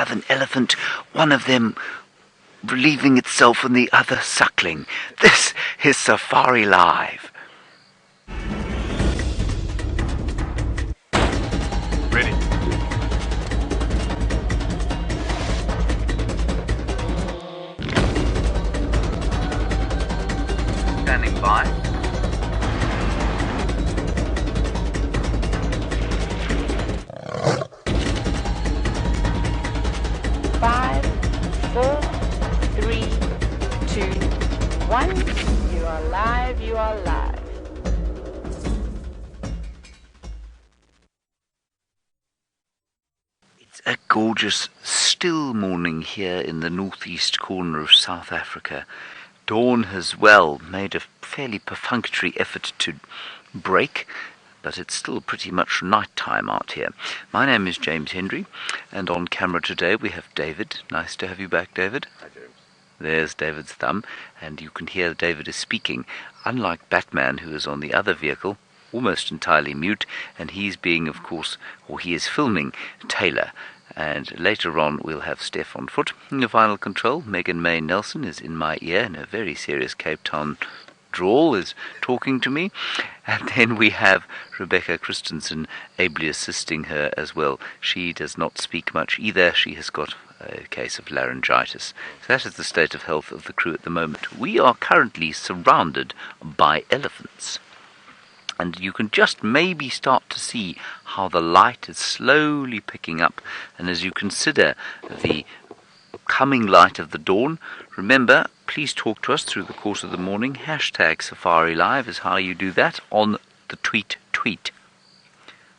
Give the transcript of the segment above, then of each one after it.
have an elephant, one of them relieving itself and the other suckling. This is Safari Live. Ready. Standing by. Five, 4, 3, 2, 1. You are live, you are live. It's a gorgeous, still morning here in the northeast corner of South Africa. Dawn has, made a fairly perfunctory effort to break, but it's still pretty much night time out here. My name is James Hendry, and on camera today we have David. Nice to have you back, David. Hi, James. There's David's thumb, and you can hear David is speaking. Unlike Batman, who is on the other vehicle, almost entirely mute, and he's being, of course, or he is filming Taylor. And later on we'll have Stef on foot. In the final control, Megan May Nelson is in my ear in a very serious Cape Town drawl, is talking to me. And then we have Rebecca Christensen ably assisting her as well. She does not speak much either. She has got a case of laryngitis. So that is the state of health of the crew at the moment. We are currently surrounded by elephants. And you can just maybe start to see how the light is slowly picking up. And as you consider the coming light of the dawn, remember, please talk to us through the course of the morning. Hashtag Safari Live is how you do that on the tweet.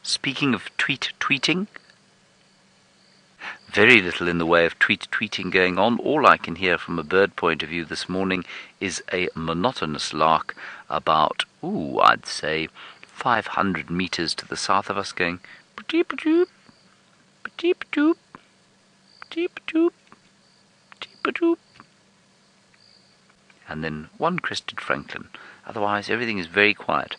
Speaking of tweeting, very little in the way of tweeting going on. All I can hear from a bird point of view this morning is a monotonous lark about, I'd say 500 meters to the south of us going pa-deep-a-doop, pa-deep-a-doop, deep-a-doop, deep-a-doop. And then one crested francolin. Otherwise everything is very quiet.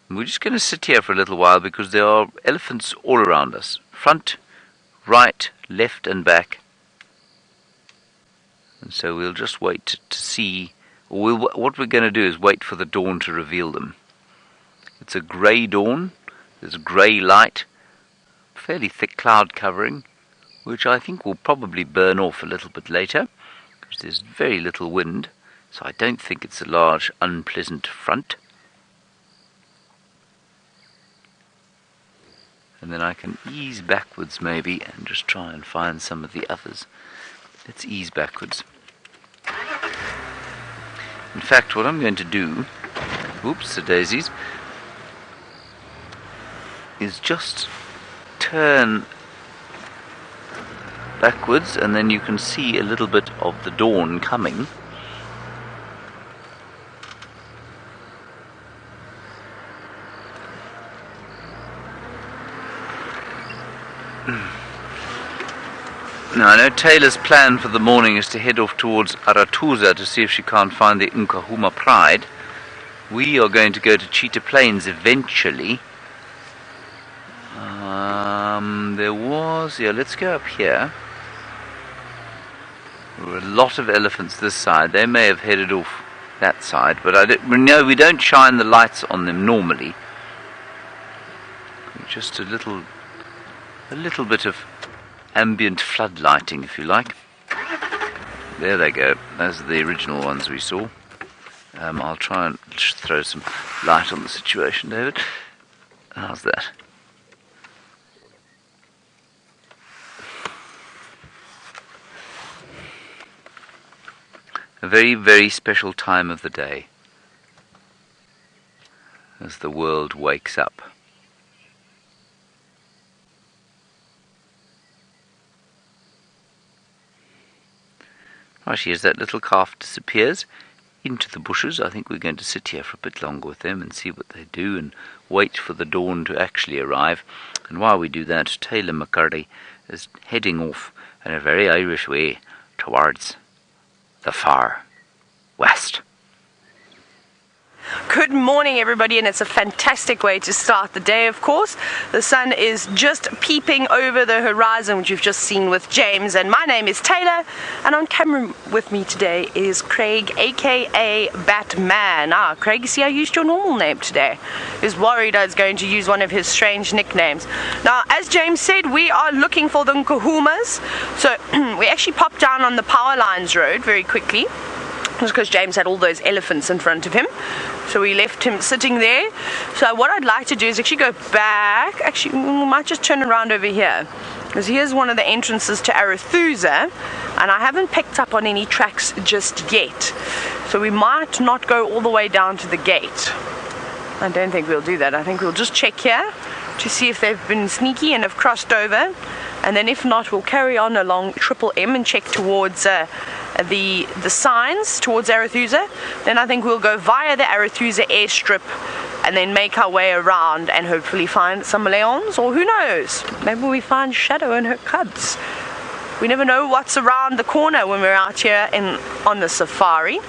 We're just going to sit here for a little while because there are elephants all around us. Front, right, left and back. And so we'll just wait to see. What we're going to do is wait for the dawn to reveal them. It's a grey dawn. There's a grey light. Fairly thick cloud covering, which I think will probably burn off a little bit later, because there's very little wind. So I don't think it's a large, unpleasant front. And then I can ease backwards maybe and just try and find some of the others. Let's ease backwards. In fact, what I'm going to do, the daisies, is just turn backwards, and then you can see a little bit of the dawn coming. Now, I know Taylor's plan for the morning is to head off towards Arathusa to see if she can't find the Nkahuma Pride. We are going to go to Cheetah Plains eventually. Let's go up here. There were a lot of elephants this side. They may have headed off that side, but we don't shine the lights on them normally. Just a little bit of ambient flood lighting, if you like. There they go. Those are the original ones we saw. I'll try and throw some light on the situation, David. How's that? A very, very special time of the day as the world wakes up. As that little calf disappears into the bushes, I think we're going to sit here for a bit longer with them and see what they do and wait for the dawn to actually arrive. And while we do that, Taylor McCurdy is heading off in a very Irish way towards the far west. Good morning, everybody, and it's a fantastic way to start the day, of course. The sun is just peeping over the horizon, which you've just seen with James, and my name is Taylor, and on camera with me today is Craig, aka Batman. Craig, you see I used your normal name today. He's worried I was going to use one of his strange nicknames. Now, as James said, we are looking for the Nkuhumas, so we actually popped down on the Power Lines Road very quickly. Just because James had all those elephants in front of him, so we left him sitting there. So what I'd like to do is actually go back. Actually, we might just turn around over here, because here's one of the entrances to Arathusa, and I haven't picked up on any tracks just yet, so we might not go all the way down to the gate. I don't think we'll do that. I think we'll just check here to see if they've been sneaky and have crossed over, and then if not, we'll carry on along Triple M and check towards the signs towards Arathusa. Then I think we'll go via the Arathusa airstrip and then make our way around and hopefully find some leons, or who knows, maybe we find Shadow and her cubs. We never know what's around the corner when we're out here on the safari.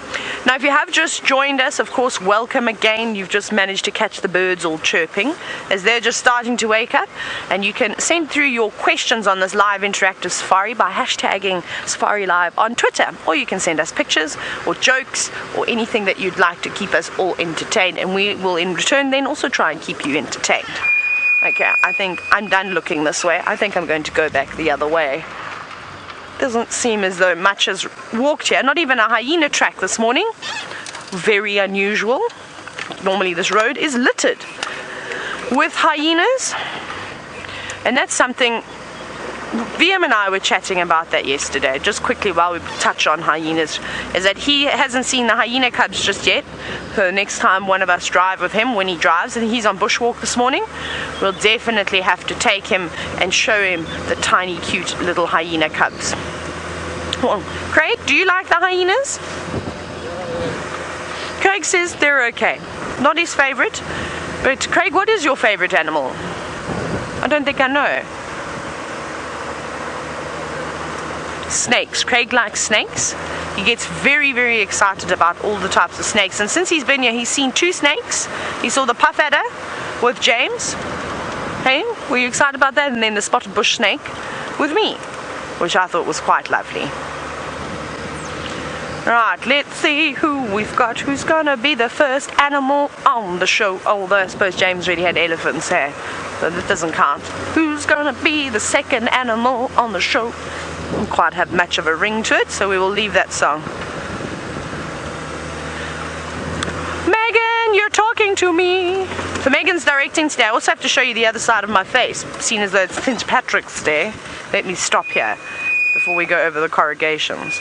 Now, if you have just joined us, of course, welcome again. You've just managed to catch the birds all chirping as they're just starting to wake up. And you can send through your questions on this live interactive safari by hashtagging Safari Live on Twitter. Or you can send us pictures or jokes or anything that you'd like to keep us all entertained. And we will in return then also try and keep you entertained. Okay, I think I'm done looking this way. I think I'm going to go back the other way. Doesn't seem as though much has walked here. Not even a hyena track this morning. Very unusual. Normally this road is littered with hyenas. And that's something, VM and I were chatting about that yesterday, just quickly while we touch on hyenas, is that he hasn't seen the hyena cubs just yet. So next time one of us drive with him, when he drives, and he's on bushwalk this morning, we'll definitely have to take him and show him the tiny cute little hyena cubs. Well, Craig, do you like the hyenas? Craig says they're okay. Not his favorite, but Craig, what is your favorite animal? I don't think I know. Snakes. Craig likes snakes. He gets very, very excited about all the types of snakes. And since he's been here, he's seen 2 snakes. He saw the puff adder with James. Hey, were you excited about that? And then the spotted bush snake with me, which I thought was quite lovely. Right, let's see who we've got. Who's gonna be the first animal on the show? Although I suppose James really had elephants here, so that doesn't count. Who's gonna be the second animal on the show? Doesn't quite have much of a ring to it, so we will leave that song. Megan, you're talking to me. So Megan's directing today. I also have to show you the other side of my face, seeing as though it's St. Patrick's Day. Let me stop here before we go over the corrugations.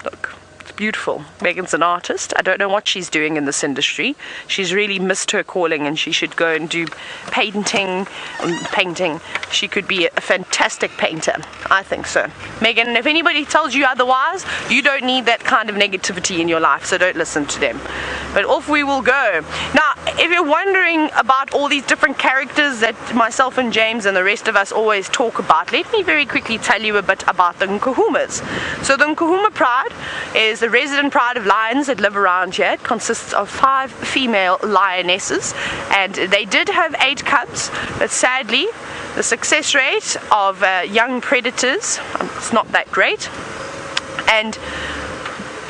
Look, it's beautiful. Megan's an artist. I don't know what she's doing in this industry. She's really missed her calling, and she should go and do painting. She could be a fantastic painter. I think so. Megan, if anybody tells you otherwise, you don't need that kind of negativity in your life, so don't listen to them. But off we will go. Now, if you're wondering about all these different characters that myself and James and the rest of us always talk about, let me very quickly tell you a bit about the Nkuhumas. So the Nkuhuma Pride is the resident pride of lions that live around here. It consists of 5 female lionesses, and they did have 8 cubs, but sadly the success rate of young predators it's not that great, and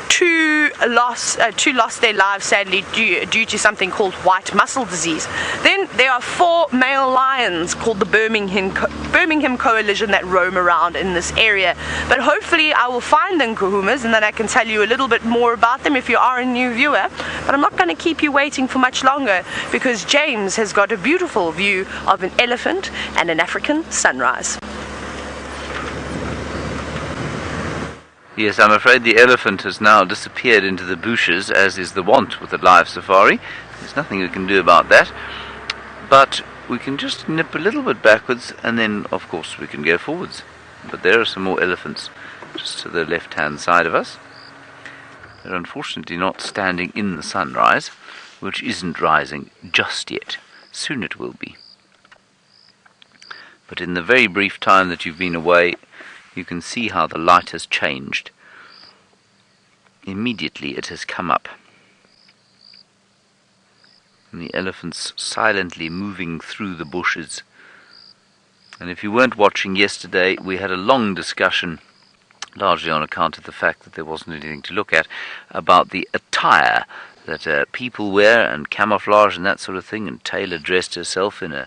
two lost their lives sadly due to something called white muscle disease. Then there are 4 male lions called the Birmingham Coalition that roam around in this area. But hopefully I will find the Nkuhumas, and then I can tell you a little bit more about them if you are a new viewer. But I'm not going to keep you waiting for much longer, because James has got a beautiful view of an elephant and an African sunrise. Yes, I'm afraid the elephant has now disappeared into the bushes, as is the wont with a live safari. There's nothing we can do about that. But we can just nip a little bit backwards, and then, of course, we can go forwards. But there are some more elephants just to the left-hand side of us. They're unfortunately not standing in the sunrise, which isn't rising just yet. Soon it will be. But in the very brief time that you've been away, you can see how the light has changed. Immediately it has come up. and the elephants silently moving through the bushes. And if you weren't watching yesterday, we had a long discussion, largely on account of the fact that there wasn't anything to look at, about the attire that people wear and camouflage and that sort of thing. And Taylor dressed herself in a,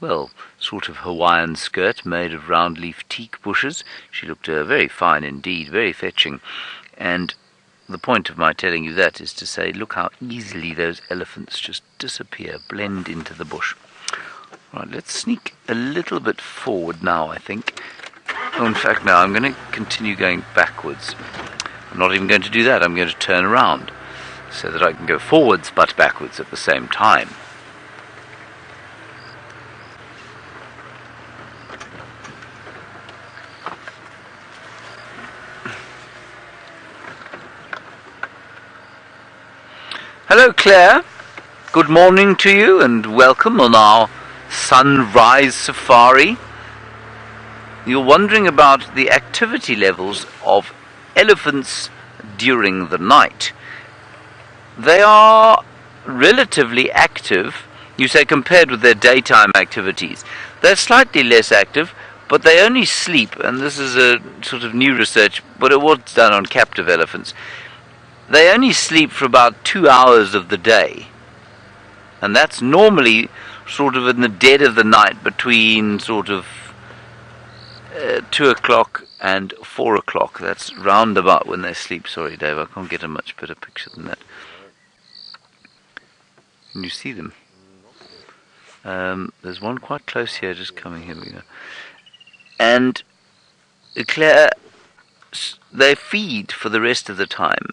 well, sort of Hawaiian skirt made of round-leaf teak bushes. She looked very fine indeed, very fetching. And the point of my telling you that is to say, look how easily those elephants just disappear, blend into the bush. Right, let's sneak a little bit forward now, I think. Oh, in fact, now I'm going to continue going backwards. I'm not even going to do that. I'm going to turn around so that I can go forwards but backwards at the same time. Hello, Claire. Good morning to you and welcome on our sunrise safari. You're wondering about the activity levels of elephants during the night. They are relatively active, you say, compared with their daytime activities. They're slightly less active, but they only sleep, and this is a sort of new research, but it was done on captive elephants. They only sleep for about 2 hours of the day, and that's normally sort of in the dead of the night between sort of 2 o'clock and 4 o'clock. That's round about when they sleep. Sorry, Dave, I can't get a much better picture than that. Can you see them? There's one quite close here, just coming. Here we go. And Claire, they feed for the rest of the time.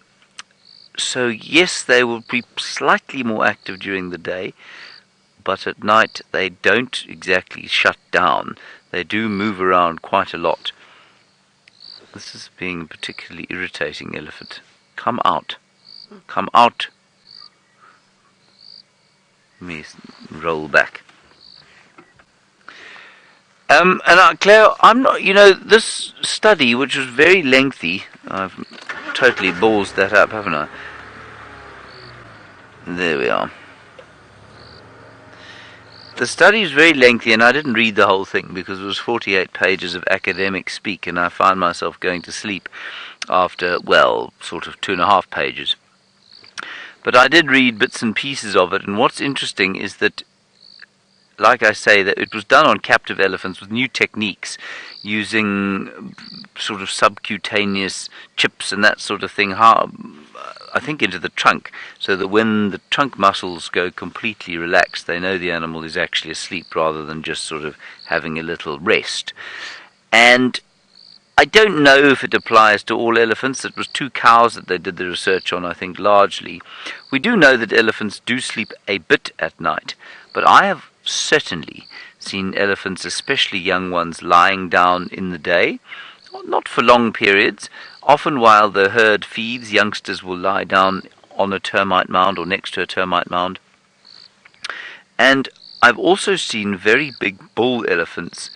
So yes, they will be slightly more active during the day, but at night they don't exactly shut down. They do move around quite a lot. This is being a particularly irritating elephant. Come out. Come out. Let me roll back. And Claire, I'm not, this study, which was very lengthy, I've totally ballsed that up, haven't I? There we are. The study is very lengthy, and I didn't read the whole thing because it was 48 pages of academic speak, and I found myself going to sleep after, well, sort of 2.5 pages. But I did read bits and pieces of it, and what's interesting is that, like I say, that it was done on captive elephants with new techniques, using sort of subcutaneous chips and that sort of thing, I think into the trunk, so that when the trunk muscles go completely relaxed, they know the animal is actually asleep rather than just sort of having a little rest. And I don't know if it applies to all elephants. It was 2 cows that they did the research on, I think, largely. We do know that elephants do sleep a bit at night, but I have certainly seen elephants, especially young ones, lying down in the day, not for long periods. Often while the herd feeds, youngsters will lie down on a termite mound or next to a termite mound. And I've also seen very big bull elephants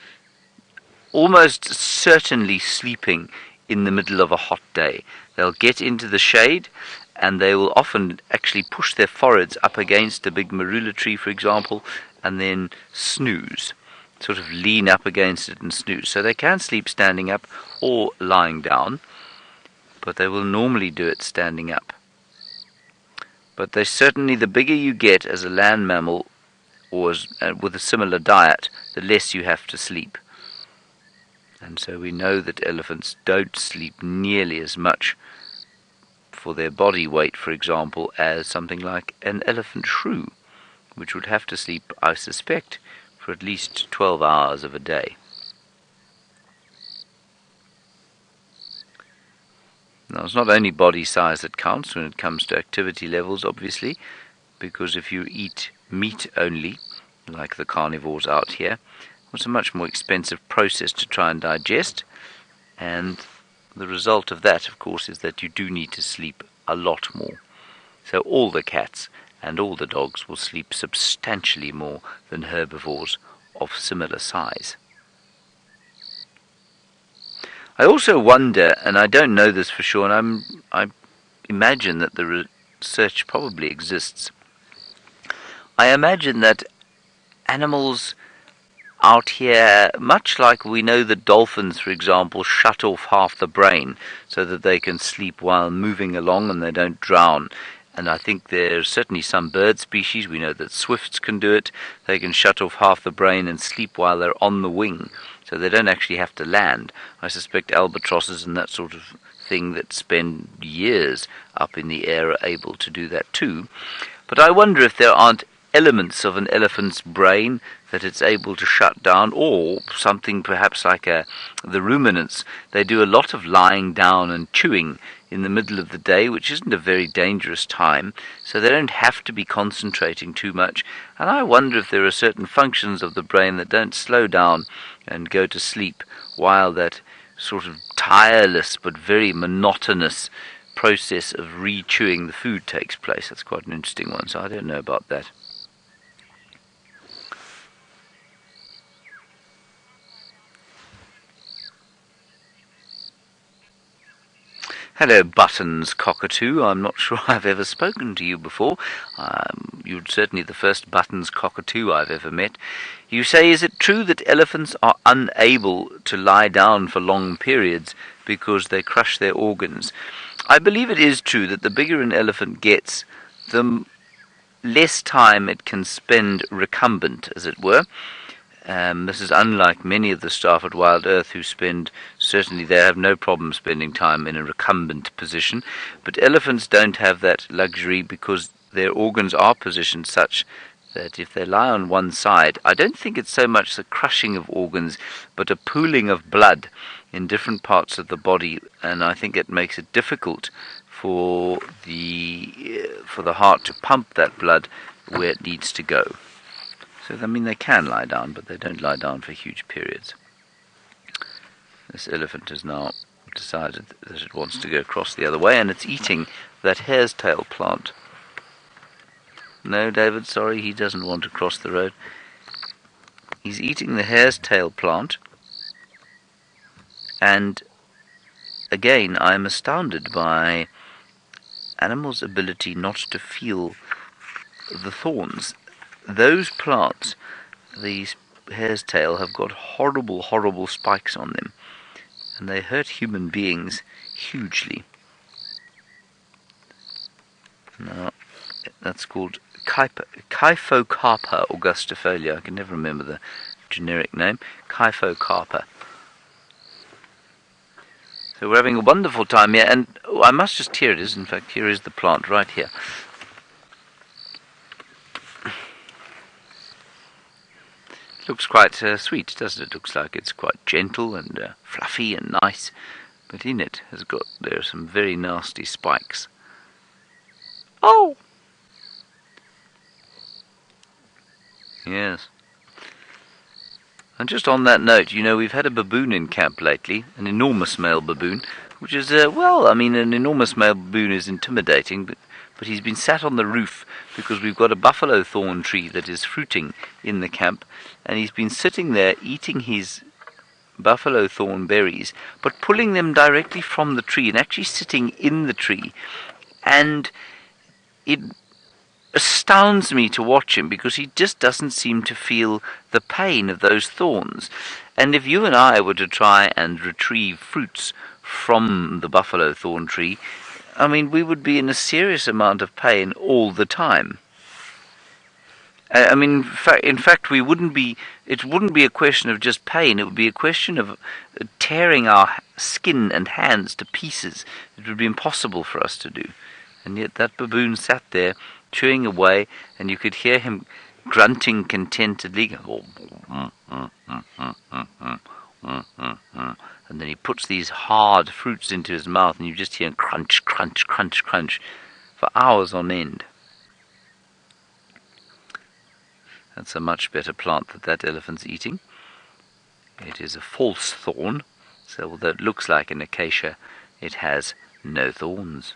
almost certainly sleeping in the middle of a hot day. They'll get into the shade, and they will often actually push their foreheads up against a big marula tree, for example, and then snooze, sort of lean up against it and snooze. So they can sleep standing up or lying down, but they will normally do it standing up. But they certainly, the bigger you get as a land mammal, or with a similar diet, the less you have to sleep. And so we know that elephants don't sleep nearly as much for their body weight, for example, as something like an elephant shrew, which would have to sleep, I suspect, for at least 12 hours of a day. Now, it's not only body size that counts when it comes to activity levels, obviously, because if you eat meat only, like the carnivores out here, it's a much more expensive process to try and digest, and the result of that, of course, is that you do need to sleep a lot more. So all the cats and all the dogs will sleep substantially more than herbivores of similar size. I also wonder, and I don't know this for sure, and I imagine that the research probably exists, I imagine that animals out here, much like we know that dolphins, for example, shut off half the brain so that they can sleep while moving along and they don't drown. And I think there's certainly some bird species, we know that swifts can do it, they can shut off half the brain and sleep while they're on the wing, so they don't actually have to land. I suspect albatrosses and that sort of thing that spend years up in the air are able to do that too. But I wonder if there aren't elements of an elephant's brain that it's able to shut down, or something perhaps like the ruminants. They do a lot of lying down and chewing in the middle of the day, which isn't a very dangerous time, so they don't have to be concentrating too much. And I wonder if there are certain functions of the brain that don't slow down and go to sleep while that sort of tireless but very monotonous process of re-chewing the food takes place. That's quite an interesting one, so I don't know about that. Hello, Buttons Cockatoo. I'm not sure I've ever spoken to you before. You're certainly the first Buttons Cockatoo I've ever met. You say, is it true that elephants are unable to lie down for long periods because they crush their organs? I believe it is true that the bigger an elephant gets, the less time it can spend recumbent, as it were. This is unlike many of the staff at Wild Earth who certainly they have no problem spending time in a recumbent position, but elephants don't have that luxury because their organs are positioned such that if they lie on one side, I don't think it's so much the crushing of organs, but a pooling of blood in different parts of the body, and I think it makes it difficult for the heart to pump that blood where it needs to go. So, I mean, they can lie down, but they don't lie down for huge periods. This elephant has now decided that it wants to go across the other way, and it's eating that hare's tail plant. No, David, sorry, he doesn't want to cross the road. He's eating the hare's tail plant, and again, I am astounded by animals' ability not to feel the thorns. Those plants, these hare's tail, have got horrible, horrible spikes on them, and they hurt human beings hugely. Now, that's called Kyphocarpa augustifolia. I can never remember the generic name. Kyphocarpa. So we're having a wonderful time here, and I must just, here it is. In fact, here is the plant right here. Looks quite sweet, doesn't it? Looks like it's quite gentle and fluffy and nice, but in it there are some very nasty spikes. Oh! Yes. And just on that note, we've had a baboon in camp lately, an enormous male baboon, which is, an enormous male baboon is intimidating, but he's been sat on the roof because we've got a buffalo thorn tree that is fruiting in the camp, and he's been sitting there eating his buffalo thorn berries, but pulling them directly from the tree and actually sitting in the tree. And it astounds me to watch him because he just doesn't seem to feel the pain of those thorns. And if you and I were to try and retrieve fruits from the buffalo thorn tree, we would be in a serious amount of pain all the time. In fact, it wouldn't be a question of just pain, it would be a question of tearing our skin and hands to pieces. It would be impossible for us to do. And yet that baboon sat there, chewing away, and you could hear him grunting contentedly. And then he puts these hard fruits into his mouth, and you just hear him crunch, crunch, crunch, crunch for hours on end. That's a much better plant that elephant's eating. It is a false thorn, so although it looks like an acacia, it has no thorns.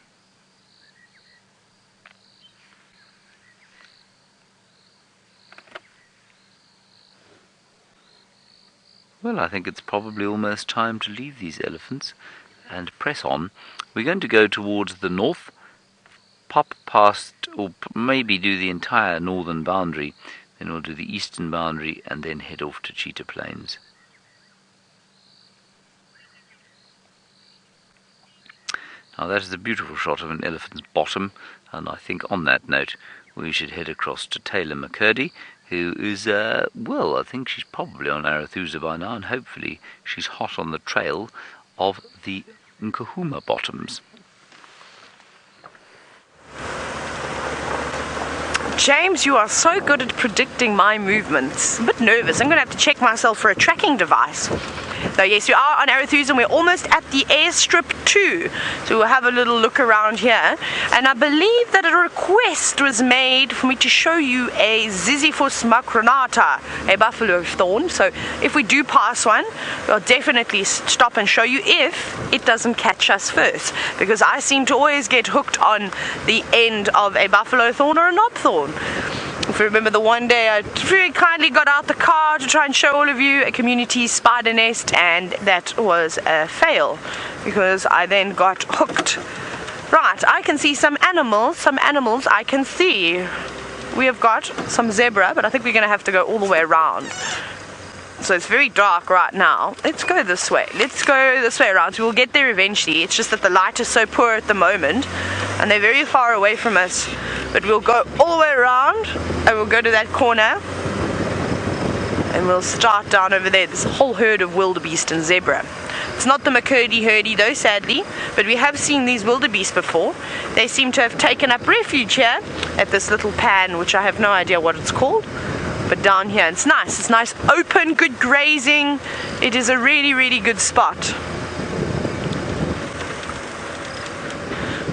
Well, I think it's probably almost time to leave these elephants and press on. We're going to go towards the north pop past, or maybe do the entire northern boundary, then we'll do the eastern boundary, and then head off to Cheetah Plains. Now that is a beautiful shot of an elephant's bottom, and I think on that note we should head across to Taylor McCurdy, who is, well, I think she's probably on Arathusa by now, and hopefully she's hot on the trail of the Nkahuma bottoms. James, you are so good at predicting my movements. I'm a bit nervous. I'm going to have to check myself for a tracking device. So yes, we are on Arathusa and we're almost at the airstrip too. So we'll have a little look around here. And I believe that a request was made for me to show you a Ziziphus macronata, a buffalo thorn. So if we do pass one, we'll definitely stop and show you if it doesn't catch us first. Because I seem to always get hooked on the end of a buffalo thorn or a knob thorn. If you remember the one day I very kindly got out the car to try and show all of you a community spider nest, and that was a fail because I then got hooked. Right, I can see some animals I can see. We have got some zebra, but I think we're going to have to go all the way around. So it's very dark right now. Let's go this way. Let's go this way around. So we'll get there eventually. It's just that the light is so poor at the moment and they're very far away from us. But we'll go all the way around and we'll go to that corner and we'll start down over there. There's a whole herd of wildebeest and zebra. It's not the McCurdy herdy though, sadly, but we have seen these wildebeest before. They seem to have taken up refuge here at this little pan, which I have no idea what it's called. But down here, it's nice open, good grazing. It is a really, really good spot.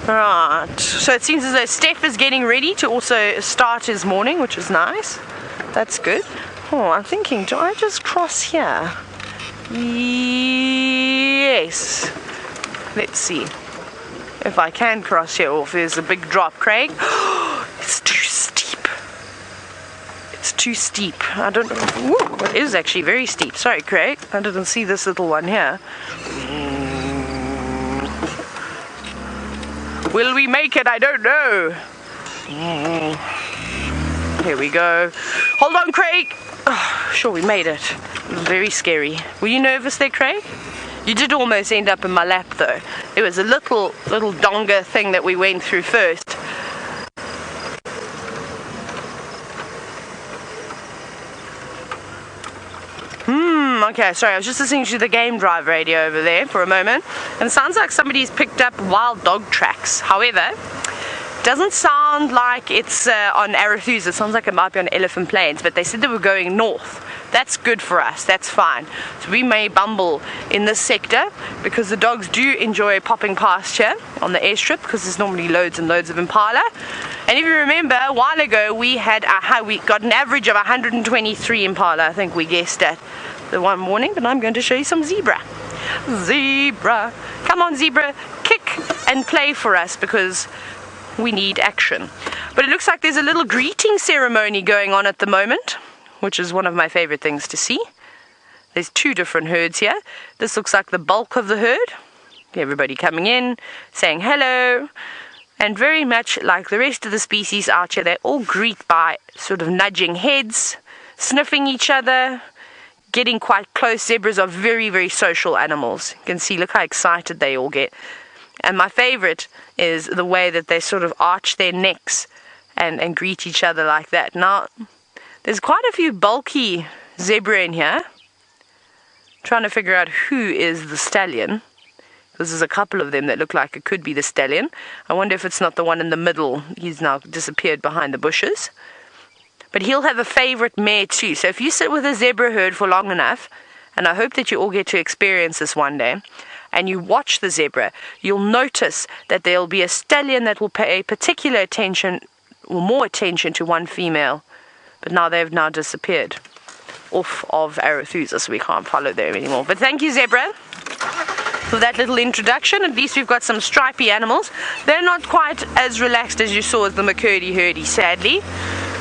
Right, so it seems as though Stef is getting ready to also start his morning, which is nice. That's good. Oh, I'm thinking, do I just cross here? Yes. Let's see if I can cross here, or if there's a big drop, Craig. It's too steep. It's too steep. I don't know. Ooh, it is actually very steep. Sorry, Craig. I didn't see this little one here. Will we make it? I don't know. Here we go. Hold on, Craig. Oh, sure, we made it. It was very scary. Were you nervous there, Craig? You did almost end up in my lap, though. It was a little donga thing that we went through first. Okay, sorry, I was just listening to the game drive radio over there for a moment, and it sounds like somebody's picked up wild dog tracks. However, it doesn't sound like it's on Arathusa. It sounds like it might be on Elephant Plains, but they said they were going north. That's good for us, that's fine. So we may bumble in this sector because the dogs do enjoy popping past here on the airstrip because there's normally loads and loads of Impala. And if you remember, a while ago we got an average of 123 Impala, I think we guessed at the one morning, but I'm going to show you some zebra. Zebra. Come on, zebra, kick and play for us because we need action. But it looks like there's a little greeting ceremony going on at the moment, which is one of my favorite things to see. There's two different herds here. This looks like the bulk of the herd. Everybody coming in, saying hello. And very much like the rest of the species out here, they all greet by sort of nudging heads, sniffing each other, getting quite close. Zebras are very, very social animals. You can see, look how excited they all get. And my favorite is the way that they sort of arch their necks and greet each other like that. Now, there's quite a few bulky zebra in here. Trying to figure out who is the stallion. Because there's a couple of them that look like it could be the stallion. I wonder if it's not the one in the middle. He's now disappeared behind the bushes. But he'll have a favorite mare too. So if you sit with a zebra herd for long enough, and I hope that you all get to experience this one day, and you watch the zebra, you'll notice that there'll be a stallion that will pay particular attention, or more attention to one female. But now they've now disappeared off of Arathusa, so we can't follow them anymore. But thank you, zebra, for that little introduction. At least we've got some stripy animals. They're not quite as relaxed as you saw as the McCurdy herdy, sadly.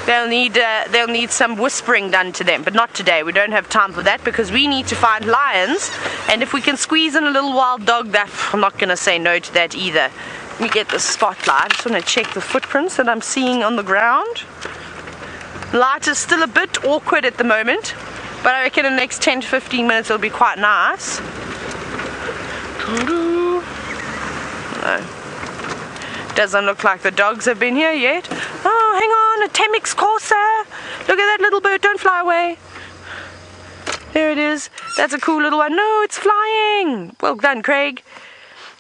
They'll need some whispering done to them, but not today. We don't have time for that because we need to find lions, and if we can squeeze in a little wild dog, that I'm not going to say no to that either. Let me get the spotlight. I just want to check the footprints that I'm seeing on the ground. Light is still a bit awkward at the moment, but I reckon in the next 10 to 15 minutes it'll be quite nice. No. Doesn't look like the dogs have been here yet. Oh, hang on, a Temix Corsa. Look at that little bird, don't fly away. There it is. That's a cool little one. No, it's flying. Well done, Craig.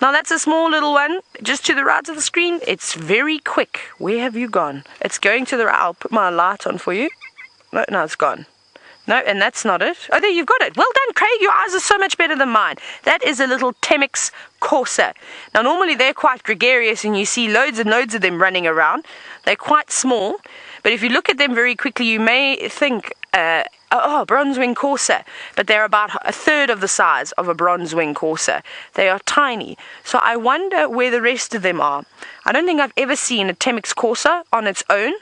Now that's a small little one, just to the right of the screen. It's very quick. Where have you gone? It's going to the right. I'll put my light on for you. No, it's gone. No, and that's not it. Oh, there, you've got it. Well done, Craig. Your eyes are so much better than mine. That is a little Temix Corsa. Now, normally they're quite gregarious and you see loads and loads of them running around. They're quite small, but if you look at them very quickly, you may think, bronze-wing Corsa, but they're about a third of the size of a bronze-wing Corsa. They are tiny. So I wonder where the rest of them are. I don't think I've ever seen a Temix Corsa on its own.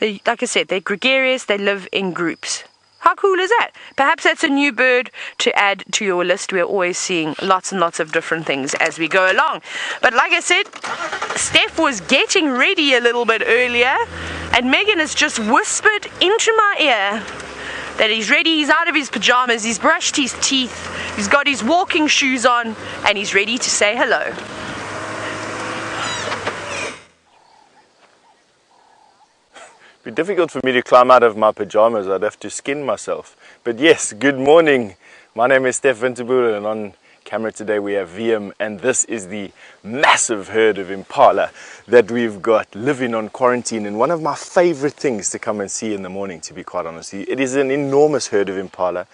Like I said, they're gregarious. They live in groups. How cool is that? Perhaps that's a new bird to add to your list. We're always seeing lots and lots of different things as we go along. But like I said, Stef was getting ready a little bit earlier, and Megan has just whispered into my ear that he's ready, he's out of his pajamas, he's brushed his teeth, he's got his walking shoes on, and he's ready to say hello. It'd be difficult for me to climb out of my pajamas. I'd have to skin myself. But yes, good morning. My name is Stef and on camera today we have VM, and this is the massive herd of Impala that we've got living on quarantine, and one of my favorite things to come and see in the morning, to be quite honest. It is an enormous herd of Impala.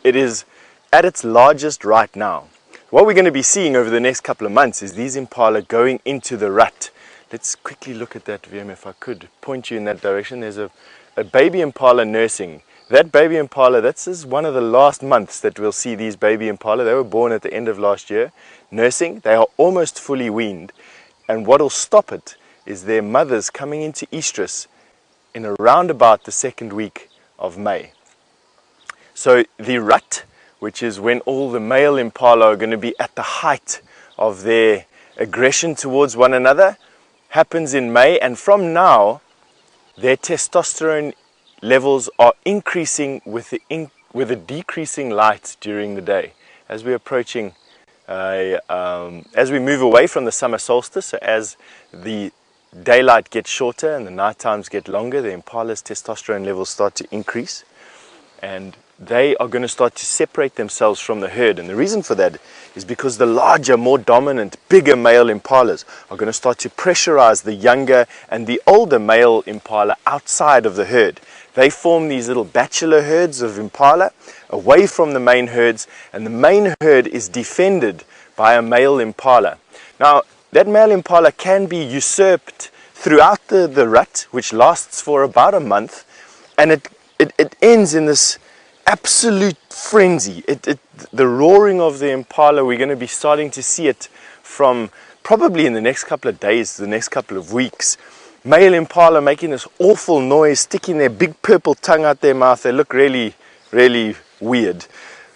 It is at its largest right now. What we're going to be seeing over the next couple of months is these Impala going into the rut. Let's quickly look at that, VM, if I could point you in that direction. There's a baby Impala nursing. That baby Impala, this is one of the last months that we'll see these baby Impala. They were born at the end of last year, nursing. They are almost fully weaned. And what will stop it is their mothers coming into estrus in around about the second week of May. So the rut, which is when all the male Impala are going to be at the height of their aggression towards one another, happens in May, and from now their testosterone levels are increasing with a decreasing light during the day. As we're approaching, as we move away from the summer solstice, so as the daylight gets shorter and the night times get longer, the Impala's testosterone levels start to increase, and they are going to start to separate themselves from the herd. And the reason for that is because the larger, more dominant, bigger male Impalas are going to start to pressurize the younger and the older male Impala outside of the herd. They form these little bachelor herds of Impala away from the main herds, and the main herd is defended by a male Impala. Now, that male Impala can be usurped throughout the rut, which lasts for about a month, and it ends in this absolute frenzy. The roaring of the Impala, we're going to be starting to see it from probably in the next couple of days, the next couple of weeks. Male Impala making this awful noise, sticking their big purple tongue out their mouth. They look really, really weird.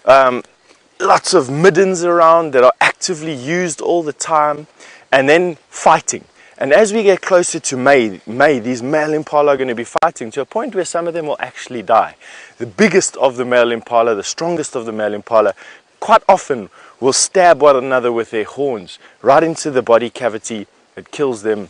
Lots of middens around that are actively used all the time, and then fighting. And as we get closer to May, these male Impala are going to be fighting to a point where some of them will actually die. The biggest of the male Impala, the strongest of the male Impala, quite often will stab one another with their horns right into the body cavity. It kills them,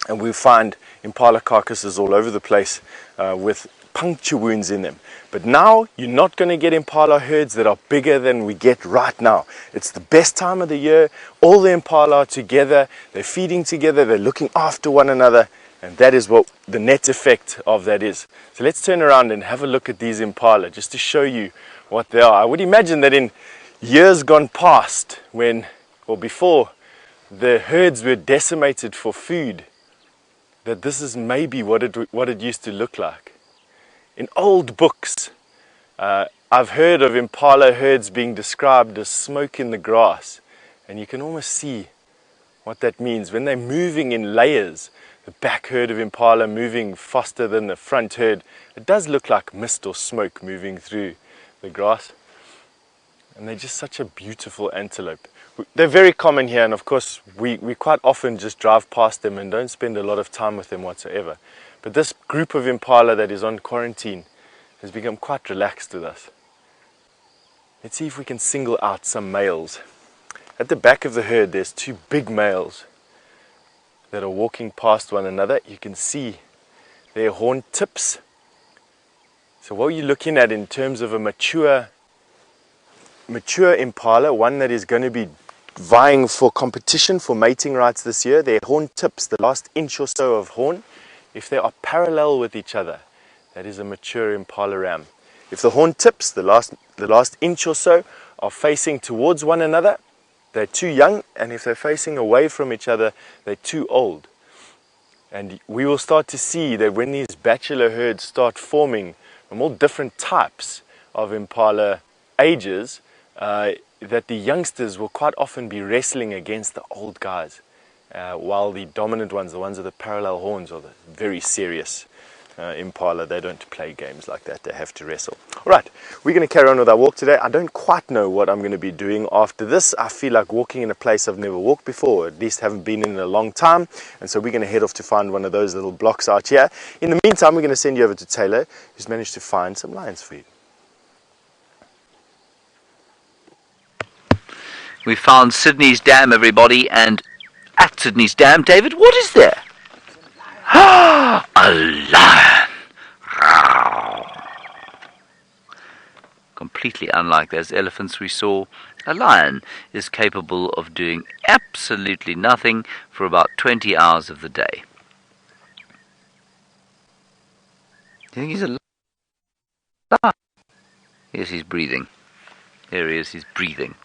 and we find Impala carcasses all over the place with puncture wounds in them. But now you're not going to get Impala herds that are bigger than we get right now. It's the best time of the year. All the Impala are together, they're feeding together, they're looking after one another, and that is what the net effect of that is. So let's turn around and have a look at these Impala just to show you what they are. I would imagine that in years gone past, before the herds were decimated for food, that this is maybe what it used to look like. In old books, I've heard of Impala herds being described as smoke in the grass, and you can almost see what that means. When they're moving in layers, the back herd of Impala moving faster than the front herd, it does look like mist or smoke moving through the grass. And they're just such a beautiful antelope. They're very common here, and of course we quite often just drive past them and don't spend a lot of time with them whatsoever. But this group of impala that is on quarantine has become quite relaxed with us. Let's see if we can single out some males. At the back of the herd there's two big males that are walking past one another. You can see their horn tips. So what you're looking at in terms of a mature impala, one that is going to be vying for competition for mating rights this year, their horn tips, the last inch or so of horn, if they are parallel with each other, that is a mature impala ram. If the horn tips, the last inch or so, are facing towards one another, they're too young, and if they're facing away from each other, they're too old. And we will start to see that when these bachelor herds start forming from all different types of impala ages, that the youngsters will quite often be wrestling against the old guys, while the dominant ones, the ones with the parallel horns, are the very serious impala. They don't play games like that, they have to wrestle. Alright, we're going to carry on with our walk today. I don't quite know what I'm going to be doing after this. I feel like walking in a place I've never walked before, or at least haven't been in a long time, and so we're going to head off to find one of those little blocks out here. In the meantime, we're going to send you over to Taylor, who's managed to find some lions for you. We found Sydney's Dam, everybody, and at Sydney's Dam, David, what is there? A lion! Completely unlike those elephants we saw, a lion is capable of doing absolutely nothing for about 20 hours of the day. Do you think he's a lion? Yes, he's breathing. There he is, he's breathing.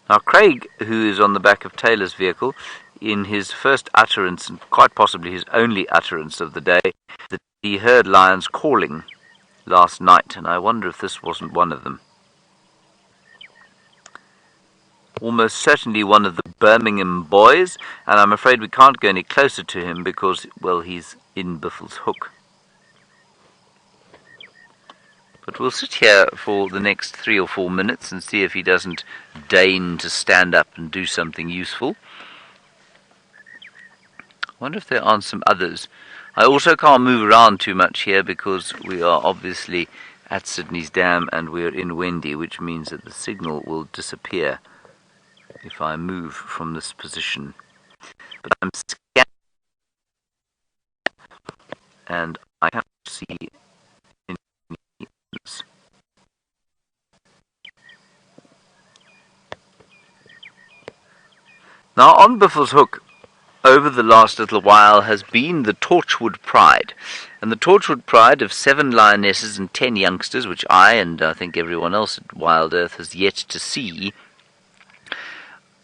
Now Craig, who is on the back of Taylor's vehicle, in his first utterance, and quite possibly his only utterance of the day, that he heard lions calling last night, and I wonder if this wasn't one of them. Almost certainly one of the Birmingham Boys, and I'm afraid we can't go any closer to him because, well, he's in Biffle's Hook. But we'll sit here for the next 3 or 4 minutes and see if he doesn't deign to stand up and do something useful. I wonder if there aren't some others. I also can't move around too much here because we are obviously at Sydney's Dam and we're in Wendy, which means that the signal will disappear if I move from this position. But I'm scanning and I can't see any. Now on Biffle's Hook, over the last little while has been the Torchwood Pride. And the Torchwood Pride of 7 lionesses and 10 youngsters, which I and I think everyone else at Wild Earth has yet to see,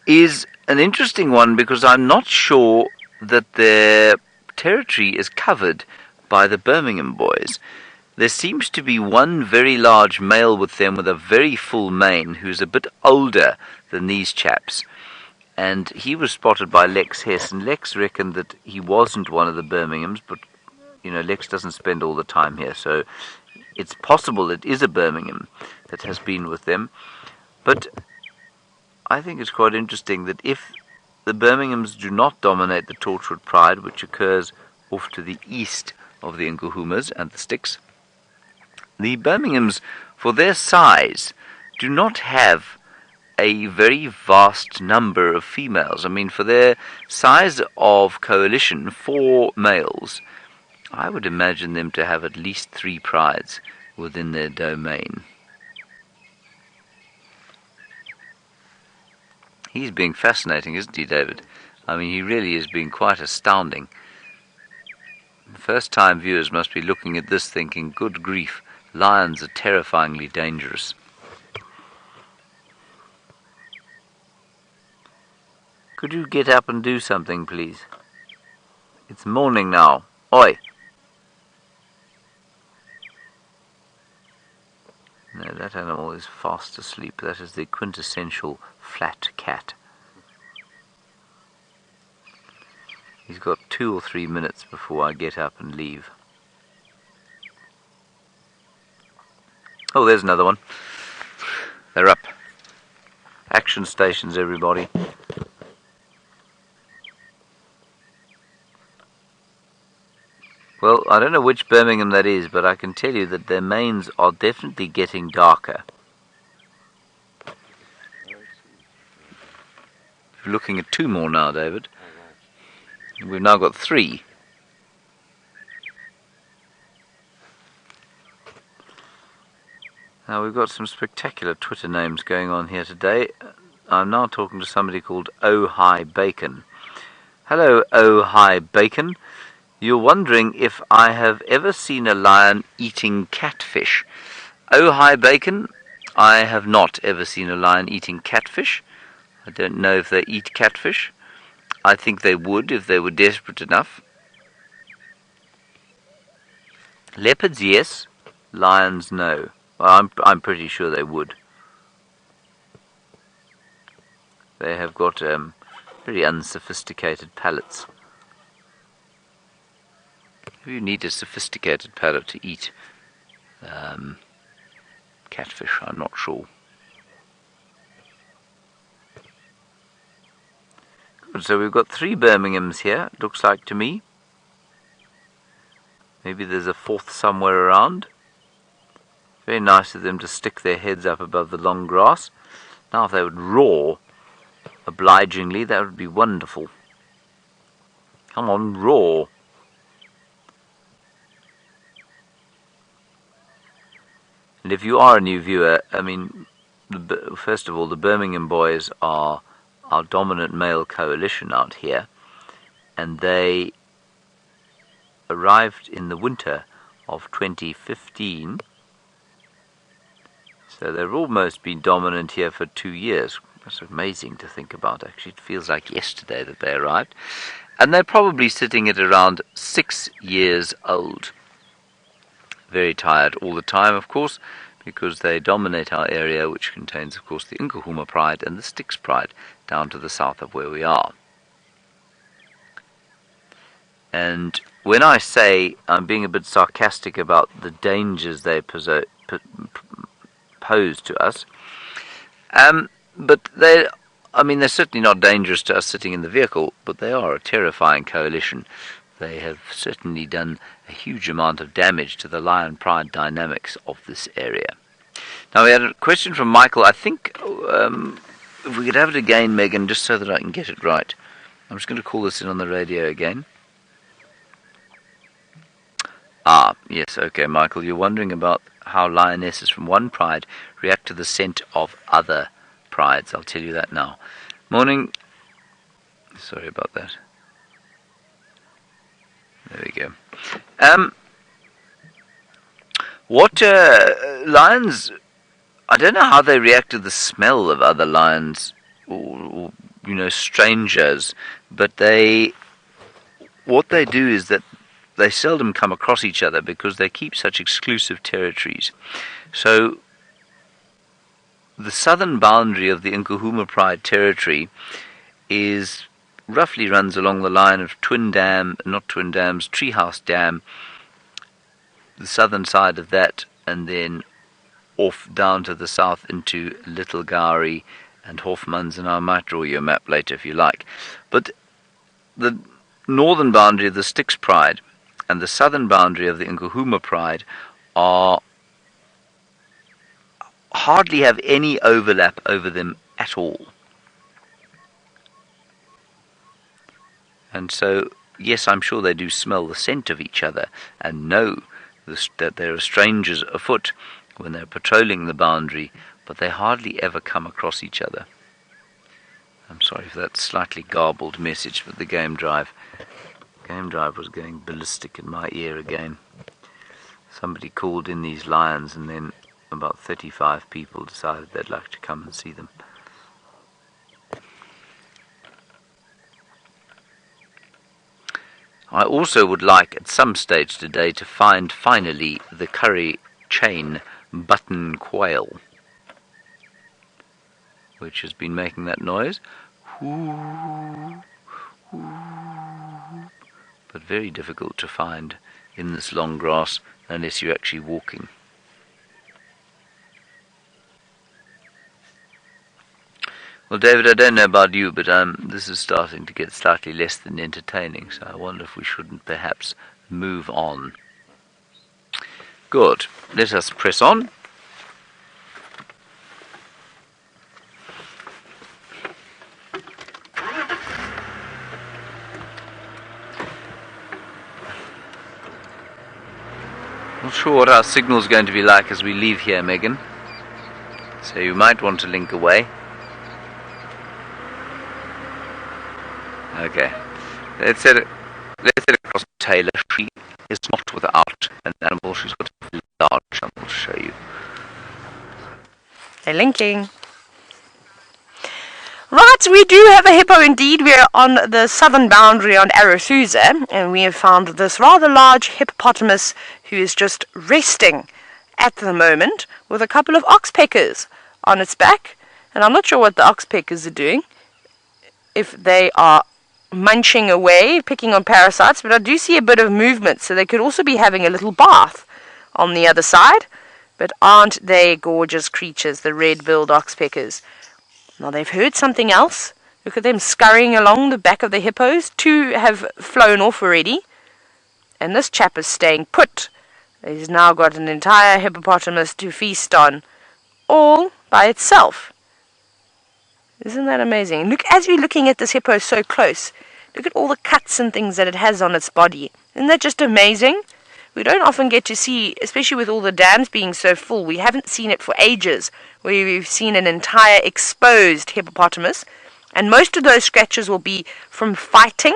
is an interesting one because I'm not sure that their territory is covered by the Birmingham Boys. There seems to be one very large male with them with a very full mane who's a bit older than these chaps. And he was spotted by Lex Hess, and Lex reckoned that he wasn't one of the Birminghams, but, you know, Lex doesn't spend all the time here, so it's possible it is a Birmingham that has been with them. But I think it's quite interesting that if the Birminghams do not dominate the Torchwood Pride, which occurs off to the east of the Nkuhumas and the Sticks, the Birminghams, for their size, do not have a very vast number of females. I mean, for their size of coalition, 4 males, I would imagine them to have at least 3 prides within their domain. He's being fascinating, isn't he, David? I mean, he really is being quite astounding. First-time viewers must be looking at this thinking, good grief, lions are terrifyingly dangerous. Could you get up and do something, please? It's morning now. Oi! No, that animal is fast asleep. That is the quintessential flat cat. He's got 2 or 3 minutes before I get up and leave. Oh, there's another one. They're up. Action stations, everybody. Well, I don't know which Birmingham that is, but I can tell you that their mains are definitely getting darker. We're looking at 2 more now, David. We've now got 3. Now we've got some spectacular Twitter names going on here today. I'm now talking to somebody called Oh Hi Bacon. Hello, Oh Hi Bacon. You're wondering if I have ever seen a lion eating catfish. Oh Hi Bacon, I have not ever seen a lion eating catfish. I don't know if they eat catfish. I think they would if they were desperate enough. Leopards, yes. Lions, no. Well, I'm pretty sure they would. They have got very unsophisticated palates. You need a sophisticated palate to eat catfish, I'm not sure. Good, so we've got 3 Birminghams here, it looks like to me. Maybe there's a 4th somewhere around. Very nice of them to stick their heads up above the long grass. Now if they would roar obligingly, that would be wonderful. Come on, roar. And if you are a new viewer, I mean, first of all, the Birmingham Boys are our dominant male coalition out here, and they arrived in the winter of 2015, so they've almost been dominant here for 2 years. That's amazing to think about, actually. It feels like yesterday that they arrived. And they're probably sitting at around 6 years old. Very tired all the time, of course, because they dominate our area, which contains, of course, the Nkuhuma Pride and the Styx Pride, down to the south of where we are. And when I say I'm being a bit sarcastic about the dangers they pose to us, but they're certainly not dangerous to us sitting in the vehicle, but they are a terrifying coalition. They have certainly done a huge amount of damage to the lion pride dynamics of this area. Now we had a question from Michael. I think if we could have it again, Megan, just so that I can get it right. I'm just going to call this in on the radio again. Ah, yes, okay, Michael, you're wondering about how lionesses from one pride react to the scent of other prides. I'll tell you that now. Morning. Sorry about that. There we go. Lions, I don't know how they react to the smell of other lions or strangers, but what they do is that they seldom come across each other because they keep such exclusive territories. So the southern boundary of the Nkuhuma Pride territory roughly runs along the line of Treehouse Dam, the southern side of that, and then off down to the south into Little Gowrie and Hoffmans, and I might draw you a map later if you like. But the northern boundary of the Styx Pride and the southern boundary of the Nkuhuma Pride hardly have any overlap over them at all. And so, yes, I'm sure they do smell the scent of each other and know that there are strangers afoot when they're patrolling the boundary, but they hardly ever come across each other. I'm sorry for that slightly garbled message, but the game drive was going ballistic in my ear again. Somebody called in these lions, and then about 35 people decided they'd like to come and see them. I also would like at some stage today to find finally the curry chain button quail, which has been making that noise, but very difficult to find in this long grass unless you're actually walking. Well, David, I don't know about you, but this is starting to get slightly less than entertaining, so I wonder if we shouldn't perhaps move on. Good. Let us press on. Not sure what our signal's going to be like as we leave here, Megan. So you might want to link away. Okay. Let's set it across Taylor. She is not without an animal. She's got a large animal to show you. They're linking. Right, we do have a hippo indeed. We are on the southern boundary on Arathusa, and we have found this rather large hippopotamus who is just resting at the moment with a couple of oxpeckers on its back. And I'm not sure what the oxpeckers are doing, if they are munching away, picking on parasites, but I do see a bit of movement, so they could also be having a little bath on the other side. But aren't they gorgeous creatures, the red-billed oxpeckers? Now they've heard something else. Look at them scurrying along the back of the hippos. 2 have flown off already, and this chap is staying put. He's now got an entire hippopotamus to feast on, all by itself. Isn't that amazing? Look, as you're looking at this hippo so close, look at all the cuts and things that it has on its body. Isn't that just amazing? We don't often get to see, especially with all the dams being so full, we haven't seen it for ages, where we've seen an entire exposed hippopotamus, and most of those scratches will be from fighting,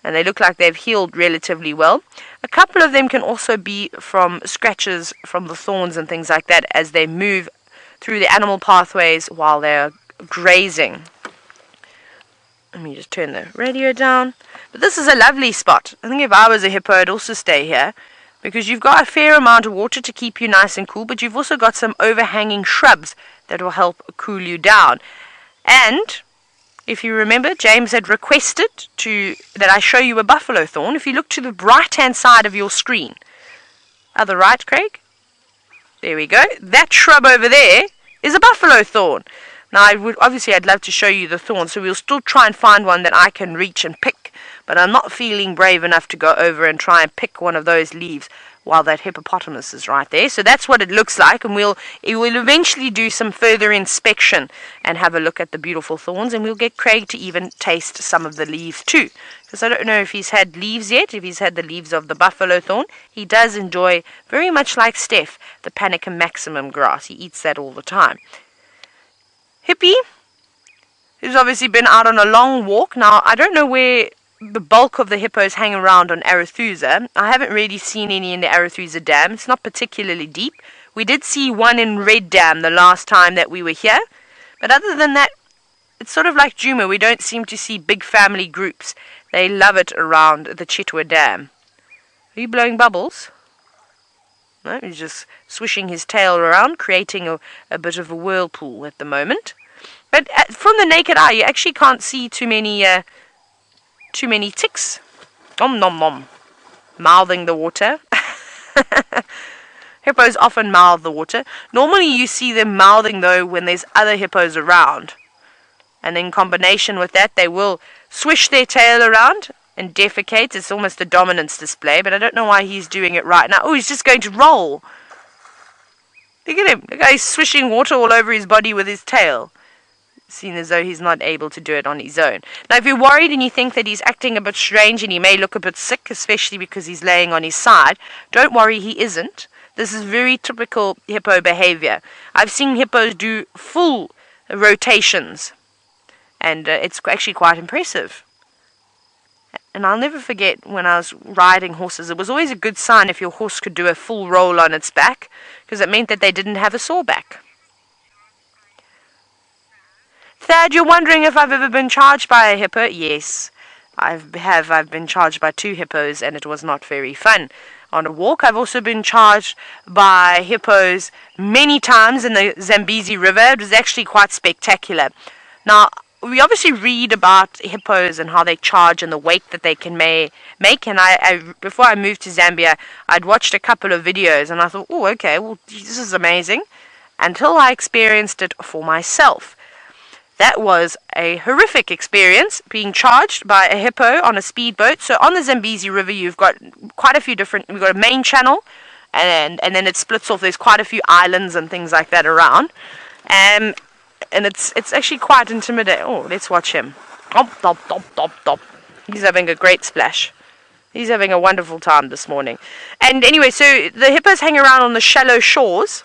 and they look like they've healed relatively well. A couple of them can also be from scratches from the thorns and things like that as they move through the animal pathways while they're grazing. Let me just turn the radio down. But this is a lovely spot. I think if I was a hippo, I'd also stay here, because you've got a fair amount of water to keep you nice and cool, but you've also got some overhanging shrubs that will help cool you down. And if you remember, James had requested that I show you a buffalo thorn. If you look to the right-hand side of your screen. Other right, Craig? There we go. That shrub over there is a buffalo thorn. Now, I'd love to show you the thorn, so we'll still try and find one that I can reach and pick, but I'm not feeling brave enough to go over and try and pick one of those leaves while that hippopotamus is right there. So that's what it looks like, and we'll eventually do some further inspection and have a look at the beautiful thorns, and we'll get Craig to even taste some of the leaves too, because I don't know if he's had leaves yet, if he's had the leaves of the buffalo thorn. He does enjoy, very much like Stef, the Panicum maximum grass. He eats that all the time. Hippie, who's obviously been out on a long walk. Now, I don't know where the bulk of the hippos hang around on Arathusa. I haven't really seen any in the Arathusa Dam. It's not particularly deep. We did see one in Red Dam the last time that we were here. But other than that, it's sort of like Djuma. We don't seem to see big family groups. They love it around the Chitwa Dam. Are you blowing bubbles? No, he's just swishing his tail around, creating a bit of a whirlpool at the moment. But from the naked eye, you actually can't see too many ticks. Nom nom nom. Mouthing the water. Hippos often mouth the water. Normally you see them mouthing, though, when there's other hippos around. And in combination with that, they will swish their tail around and defecate. It's almost a dominance display, but I don't know why he's doing it right now. Oh, he's just going to roll. Look at him. Look how he's swishing water all over his body with his tail. Seen as though he's not able to do it on his own. Now, if you're worried and you think that he's acting a bit strange and he may look a bit sick, especially because he's laying on his side, don't worry, he isn't. This is very typical hippo behavior. I've seen hippos do full rotations, and it's actually quite impressive. And I'll never forget when I was riding horses, it was always a good sign if your horse could do a full roll on its back, because it meant that they didn't have a sore back. Thad, you're wondering if I've ever been charged by a hippo? Yes, I've been charged by 2 hippos, and it was not very fun. On a walk, I've also been charged by hippos many times in the Zambezi River. It was actually quite spectacular. Now, we obviously read about hippos and how they charge and the wake that they can make. And I before I moved to Zambia, I'd watched a couple of videos, and I thought, oh, okay, well, this is amazing, until I experienced it for myself. That was a horrific experience, being charged by a hippo on a speedboat. So on the Zambezi River, you've got quite a few different, we've got a main channel, and then it splits off. There's quite a few islands and things like that around. And it's actually quite intimidating. Oh, let's watch him. Dop, dop, dop, dop, dop. He's having a great splash. He's having a wonderful time this morning. And anyway, so the hippos hang around on the shallow shores.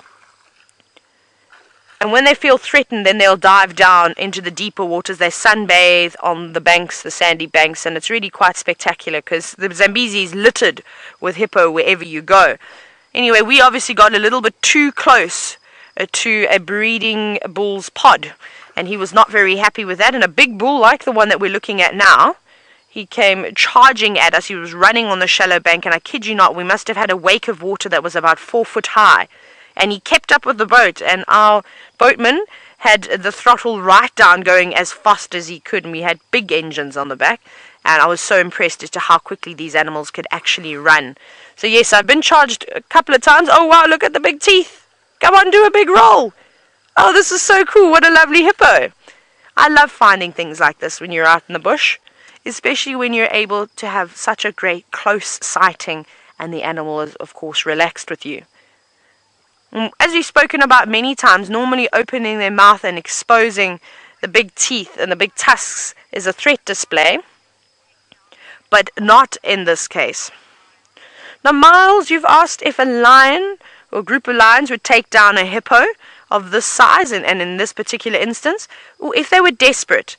And when they feel threatened, then they'll dive down into the deeper waters. They sunbathe on the banks, the sandy banks, and it's really quite spectacular because the Zambezi is littered with hippo wherever you go. Anyway, we obviously got a little bit too close to a breeding bull's pod, and he was not very happy with that. And a big bull like the one that we're looking at now, he came charging at us. He was running on the shallow bank, and I kid you not, we must have had a wake of water that was about 4 foot high. And he kept up with the boat, and our boatman had the throttle right down going as fast as he could, and we had big engines on the back, and I was so impressed as to how quickly these animals could actually run. So yes, I've been charged a couple of times. Oh wow, look at the big teeth. Come on, do a big roll. Oh, this is so cool. What a lovely hippo. I love finding things like this when you're out in the bush, especially when you're able to have such a great close sighting and the animal is, of course, relaxed with you. As we've spoken about many times, normally opening their mouth and exposing the big teeth and the big tusks is a threat display, but not in this case. Now, Miles, you've asked if a lion or a group of lions would take down a hippo of this size, and in this particular instance, or if they were desperate.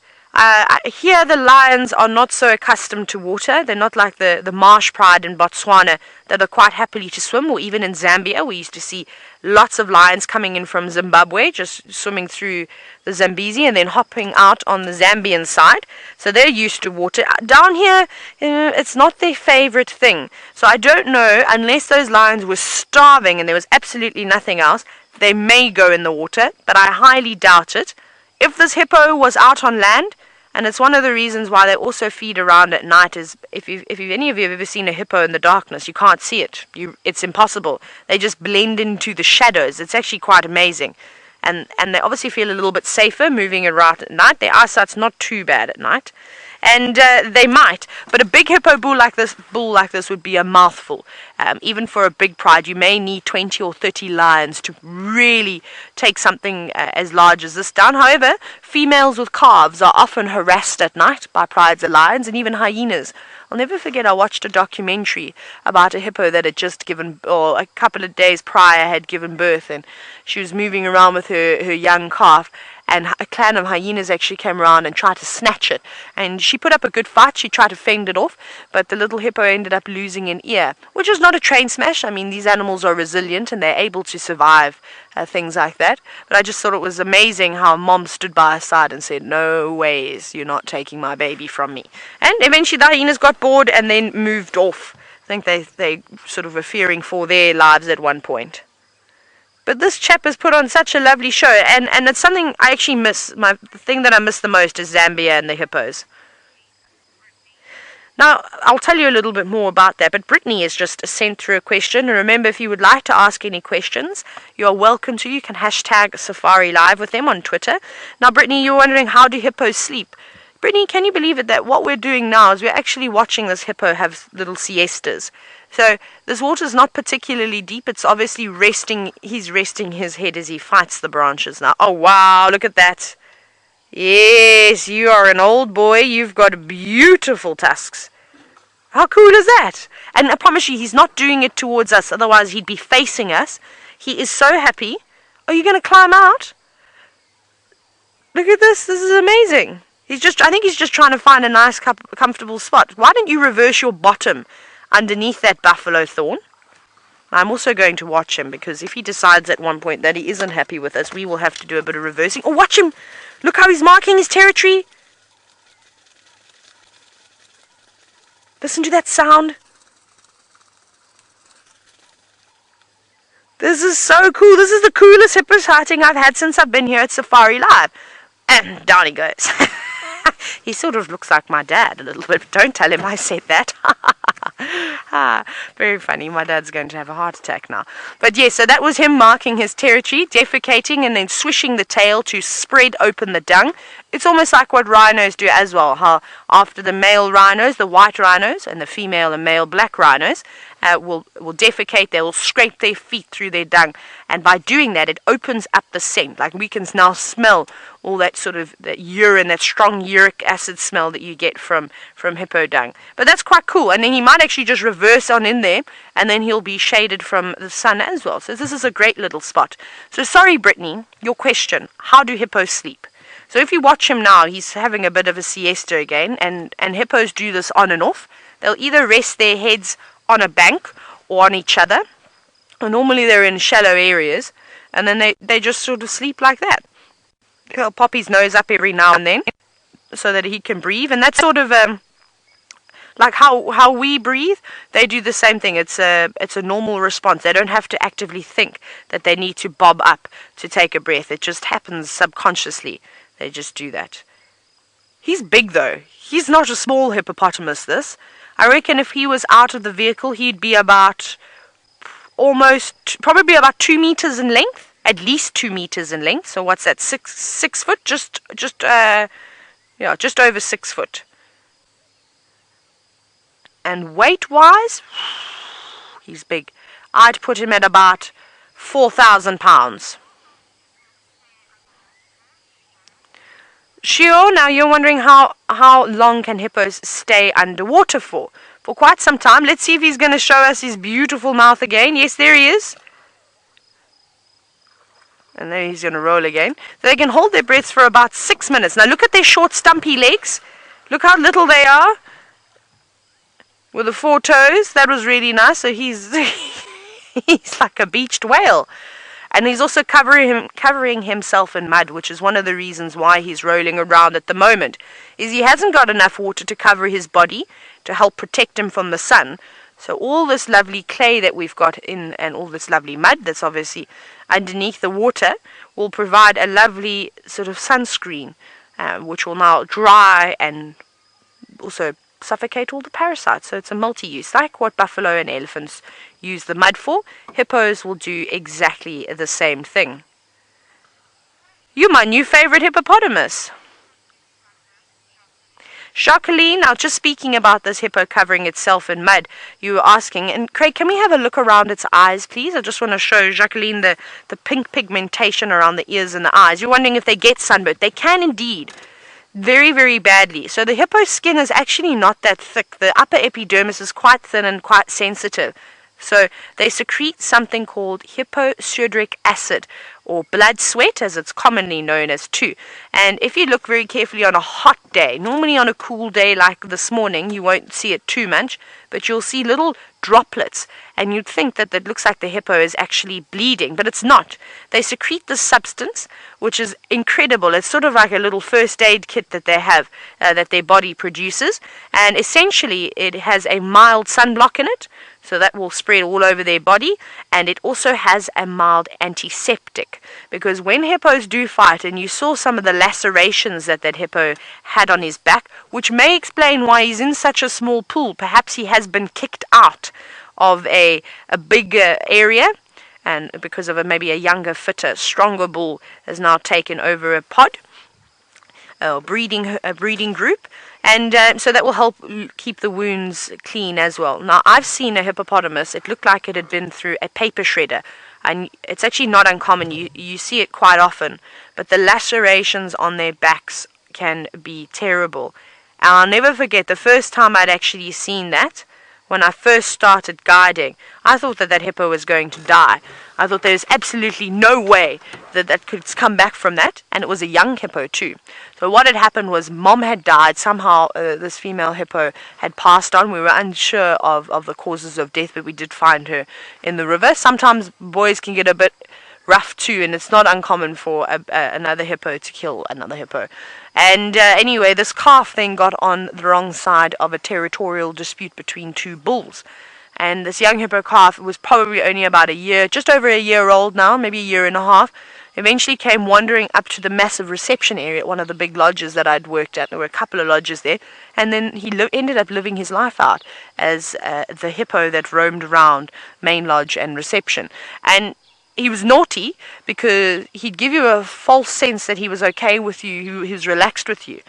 Here the lions are not so accustomed to water. They're not like the marsh pride in Botswana that are quite happily to swim, or even in Zambia. We used to see lots of lions coming in from Zimbabwe, just swimming through the Zambezi and then hopping out on the Zambian side. So they're used to water. Down here, it's not their favorite thing. So I don't know, unless those lions were starving and there was absolutely nothing else, they may go in the water, but I highly doubt it. If this hippo was out on land, and it's one of the reasons why they also feed around at night, is if any of you have ever seen a hippo in the darkness, you can't see it. It's impossible. They just blend into the shadows. It's actually quite amazing. And they obviously feel a little bit safer moving around at night. Their eyesight's not too bad at night. And they might, but a big hippo bull like this would be a mouthful. Even for a big pride, you may need 20 or 30 lions to really take something as large as this down. However, females with calves are often harassed at night by prides of lions and even hyenas. I'll never forget, I watched a documentary about a hippo that had just given, or a couple of days prior had given birth, and she was moving around with her young calf, and a clan of hyenas actually came around and tried to snatch it. And she put up a good fight. She tried to fend it off, but the little hippo ended up losing an ear, which is not a train smash. I mean, these animals are resilient and they're able to survive things like that. But I just thought it was amazing how Mom stood by her side and said, "No ways, you're not taking my baby from me." And eventually the hyenas got bored and then moved off. I think they sort of were fearing for their lives at one point. But this chap has put on such a lovely show, and it's something I actually miss. The thing that I miss the most is Zambia and the hippos. Now, I'll tell you a little bit more about that, but Brittany has just sent through a question. And remember, if you would like to ask any questions, you are welcome to. You can hashtag Safari Live with them on Twitter. Now, Brittany, you're wondering, how do hippos sleep? Brittany, can you believe it that what we're doing now is we're actually watching this hippo have little siestas. So this water's not particularly deep. It's obviously resting. He's resting his head as he fights the branches now. Oh, wow, look at that. Yes, you are an old boy. You've got beautiful tusks. How cool is that? And I promise you, he's not doing it towards us. Otherwise, he'd be facing us. He is so happy. Are you going to climb out? Look at this. This is amazing. I think he's just trying to find a nice, comfortable spot. Why don't you reverse your bottom underneath that buffalo thorn? I'm also going to watch him, because if he decides at one point that he isn't happy with us, we will have to do a bit of reversing. Oh, watch him! Look how he's marking his territory. Listen to that sound. This is so cool. This is the coolest hippo sighting I've had since I've been here at Safari Live. And down he goes. He sort of looks like my dad a little bit. Don't tell him I said that. Very funny. My dad's going to have a heart attack now. But yes, so that was him marking his territory, defecating and then swishing the tail to spread open the dung. It's almost like what rhinos do as well, how after the male rhinos, the white rhinos, and the female and male black rhinos will defecate, they will scrape their feet through their dung, and by doing that it opens up the scent. Like we can now smell all that sort of that urine, that strong uric acid smell that you get from hippo dung. But that's quite cool, and then he might actually just reverse on in there, and then he'll be shaded from the sun as well. So this is a great little spot. So sorry Brittany, your question, how do hippos sleep? So if you watch him now, he's having a bit of a siesta again, and hippos do this on and off. They'll either rest their heads on a bank or on each other, and normally they're in shallow areas, and then they just sort of sleep like that. He'll pop his nose up every now and then so that he can breathe, and that's sort of like how we breathe. They do the same thing. It's a normal response. They don't have to actively think that they need to bob up to take a breath. It just happens subconsciously. They just do that. He's big though. He's not a small hippopotamus, this. I reckon if he was out of the vehicle, he'd be about probably about 2 meters in length. At least 2 meters in length. So what's that? 6 foot? Just over 6 foot. And weight-wise, he's big. I'd put him at about 4,000 pounds. Sure, now you're wondering how long can hippos stay underwater for? For quite some time. Let's see if he's going to show us his beautiful mouth again. Yes, there he is. And then he's going to roll again. So they can hold their breaths for about 6 minutes. Now look at their short, stumpy legs. Look how little they are. With the 4 toes. That was really nice. So he's he's like a beached whale. And he's also covering himself in mud, which is one of the reasons why he's rolling around at the moment, is he hasn't got enough water to cover his body to help protect him from the sun. So all this lovely clay that we've got in, and all this lovely mud that's obviously underneath the water, will provide a lovely sort of sunscreen, which will now dry and also suffocate all the parasites. So it's a multi-use, like what buffalo and elephants use the mud for. Hippos will do exactly the same thing. You're my new favorite hippopotamus. Jacqueline, now just speaking about this hippo covering itself in mud, you were asking, and Craig, can we have a look around its eyes, please? I just want to show Jacqueline the pink pigmentation around the ears and the eyes. You're wondering if they get sunburnt. They can indeed. Very, very badly. So the hippo's skin is actually not that thick. The upper epidermis is quite thin and quite sensitive. So they secrete something called hypohydric acid, or blood sweat as it's commonly known as too. And if you look very carefully on a hot day, normally on a cool day like this morning, you won't see it too much, but you'll see little droplets, and you'd think that looks like the hippo is actually bleeding, but it's not. They secrete this substance, which is incredible. It's sort of like a little first aid kit that they have, that their body produces, and essentially it has a mild sunblock in it, so that will spread all over their body, and it also has a mild antiseptic, because when hippos do fight, and you saw some of the lacerations that hippo had on his back, which may explain why he's in such a small pool. Perhaps he has been kicked out of a bigger area, and because of maybe a younger, fitter, stronger bull has now taken over a pod, a breeding group, and so that will help keep the wounds clean as well. Now, I've seen a hippopotamus. It looked like it had been through a paper shredder, and it's actually not uncommon. You see it quite often, but the lacerations on their backs can be terrible. And I'll never forget the first time I'd actually seen that. When I first started guiding, I thought that hippo was going to die. I thought there's absolutely no way that could come back from that, and it was a young hippo too. So what had happened was mom had died. Somehow this female hippo had passed on. We were unsure of the causes of death, but we did find her in the river. Sometimes boys can get a bit rough too, and it's not uncommon for another hippo to kill another hippo. And anyway, this calf then got on the wrong side of a territorial dispute between 2 bulls. And this young hippo calf was probably only about just over a year old now, maybe a year and a half. Eventually came wandering up to the massive reception area at one of the big lodges that I'd worked at. There were a couple of lodges there. And then he ended up living his life out as the hippo that roamed around main lodge and reception. And he was naughty because he'd give you a false sense that he was okay with you, he was relaxed with you.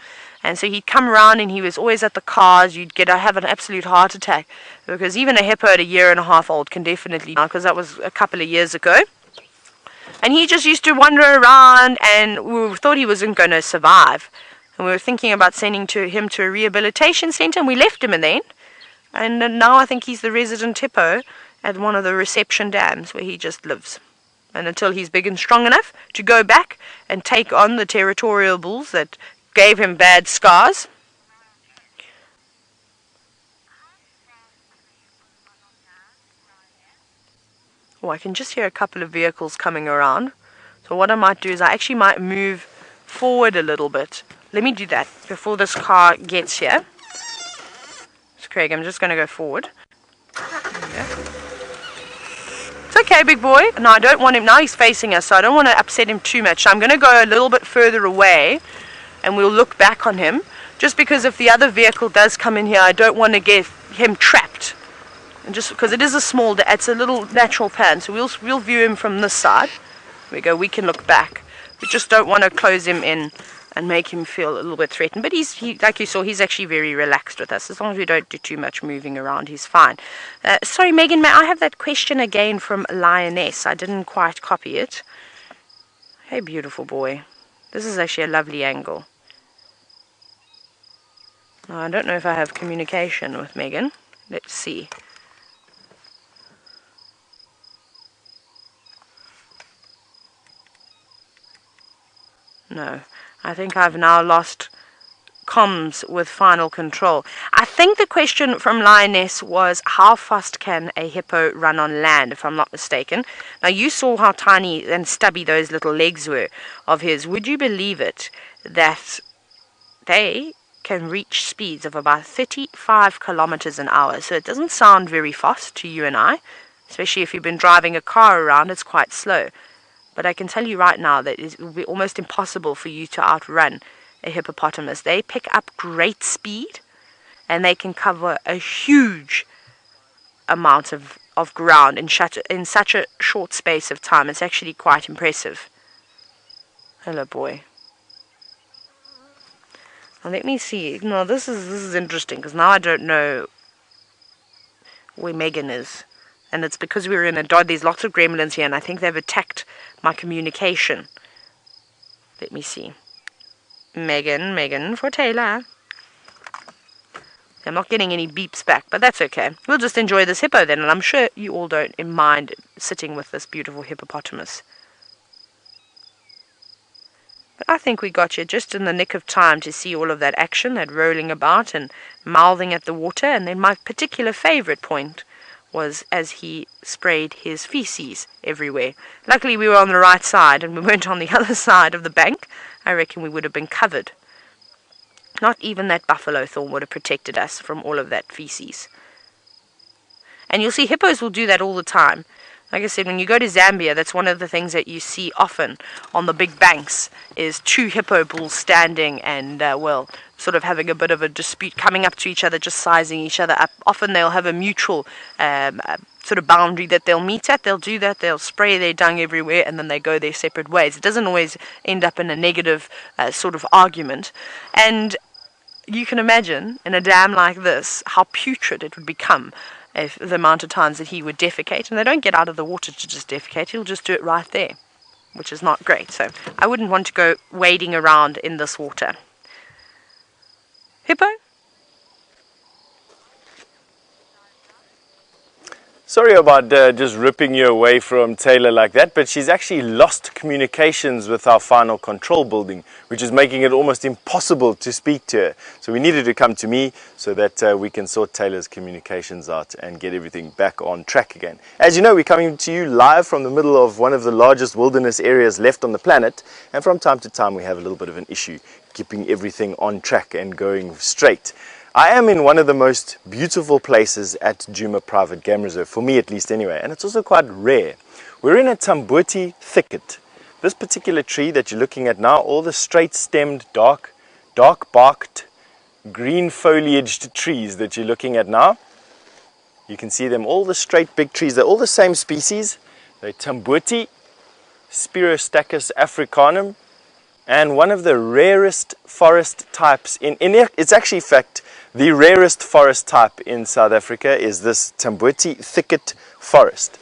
And so he'd come around and he was always at the cars. You'd have an absolute heart attack, because even a hippo at a 1.5 years old can definitely, because that was a couple of years ago. And he just used to wander around, and we thought he wasn't going to survive. And we were thinking about sending him to a rehabilitation center, and we left him in the end. And now I think he's the resident hippo at one of the reception dams where he just lives. And until he's big and strong enough to go back and take on the territorial bulls that gave him bad scars. Oh, I can just hear a couple of vehicles coming around. So what I might do is I actually might move forward a little bit. Let me do that before this car gets here. So Craig, I'm just going to go forward. It's okay, big boy. No, I don't want him. Now he's facing us, so I don't want to upset him too much. So I'm going to go a little bit further away, and we'll look back on him. Just because if the other vehicle does come in here, I don't want to get him trapped. And just because it is it's a little natural pan, so we'll view him from this side. There we go. We can look back. We just don't want to close him in and make him feel a little bit threatened. But he, like you saw, he's actually very relaxed with us. As long as we don't do too much moving around, he's fine. Sorry, Megan, may I have that question again from Lioness? I didn't quite copy it. Hey, beautiful boy. This is actually a lovely angle. Now, I don't know if I have communication with Megan. Let's see. No, I think I've now lost comms with final control. I think the question from Lioness was, how fast can a hippo run on land, if I'm not mistaken. Now, you saw how tiny and stubby those little legs were of his. Would you believe it that they can reach speeds of about 35 kilometers an hour? So it doesn't sound very fast to you and I, especially if you've been driving a car around. It's quite slow. But I can tell you right now that it will be almost impossible for you to outrun a hippopotamus. They pick up great speed, and they can cover a huge amount of ground in such a short space of time. It's actually quite impressive. Hello, boy. Now let me see. No, this is interesting, because now I don't know where Megan is. And it's because we were in a dot. There's lots of gremlins here, and I think they've attacked my communication. Let me see. Megan for Taylor. I'm not getting any beeps back, but that's okay. We'll just enjoy this hippo then, and I'm sure you all don't mind sitting with this beautiful hippopotamus. But I think we got you just in the nick of time to see all of that action, that rolling about and mouthing at the water. And then my particular favorite point was as he sprayed his feces everywhere. Luckily we were on the right side and we weren't on the other side of the bank. I reckon we would have been covered. Not even that buffalo thorn would have protected us from all of that feces. And you'll see hippos will do that all the time. Like I said, when you go to Zambia, that's one of the things that you see often on the big banks, is 2 hippo bulls standing and, sort of having a bit of a dispute, coming up to each other, just sizing each other up. Often they'll have a mutual sort of boundary that they'll meet at. They'll do that. They'll spray their dung everywhere, and then they go their separate ways. It doesn't always end up in a negative sort of argument. And you can imagine, in a dam like this, how putrid it would become if the amount of times that he would defecate. And they don't get out of the water to just defecate. He'll just do it right there, which is not great. So I wouldn't want to go wading around in this water. Hippo? Sorry about just ripping you away from Taylor like that, but she's actually lost communications with our final control building, which is making it almost impossible to speak to her. So we needed to come to me so that we can sort Taylor's communications out and get everything back on track again. As you know, we're coming to you live from the middle of one of the largest wilderness areas left on the planet, and from time to time we have a little bit of an issue keeping everything on track and going straight. I am in one of the most beautiful places at Djuma Private Game Reserve, for me at least anyway, and it's also quite rare. We're in a Tamboti thicket. This particular tree that you're looking at now, all the straight-stemmed, dark-barked, green-foliaged trees that you're looking at now, you can see them, all the straight big trees. They're all the same species. They're Tamboti Spirostachys africanum, and one of the rarest forest types it's actually, in fact, the rarest forest type in South Africa is this Tamboti thicket forest.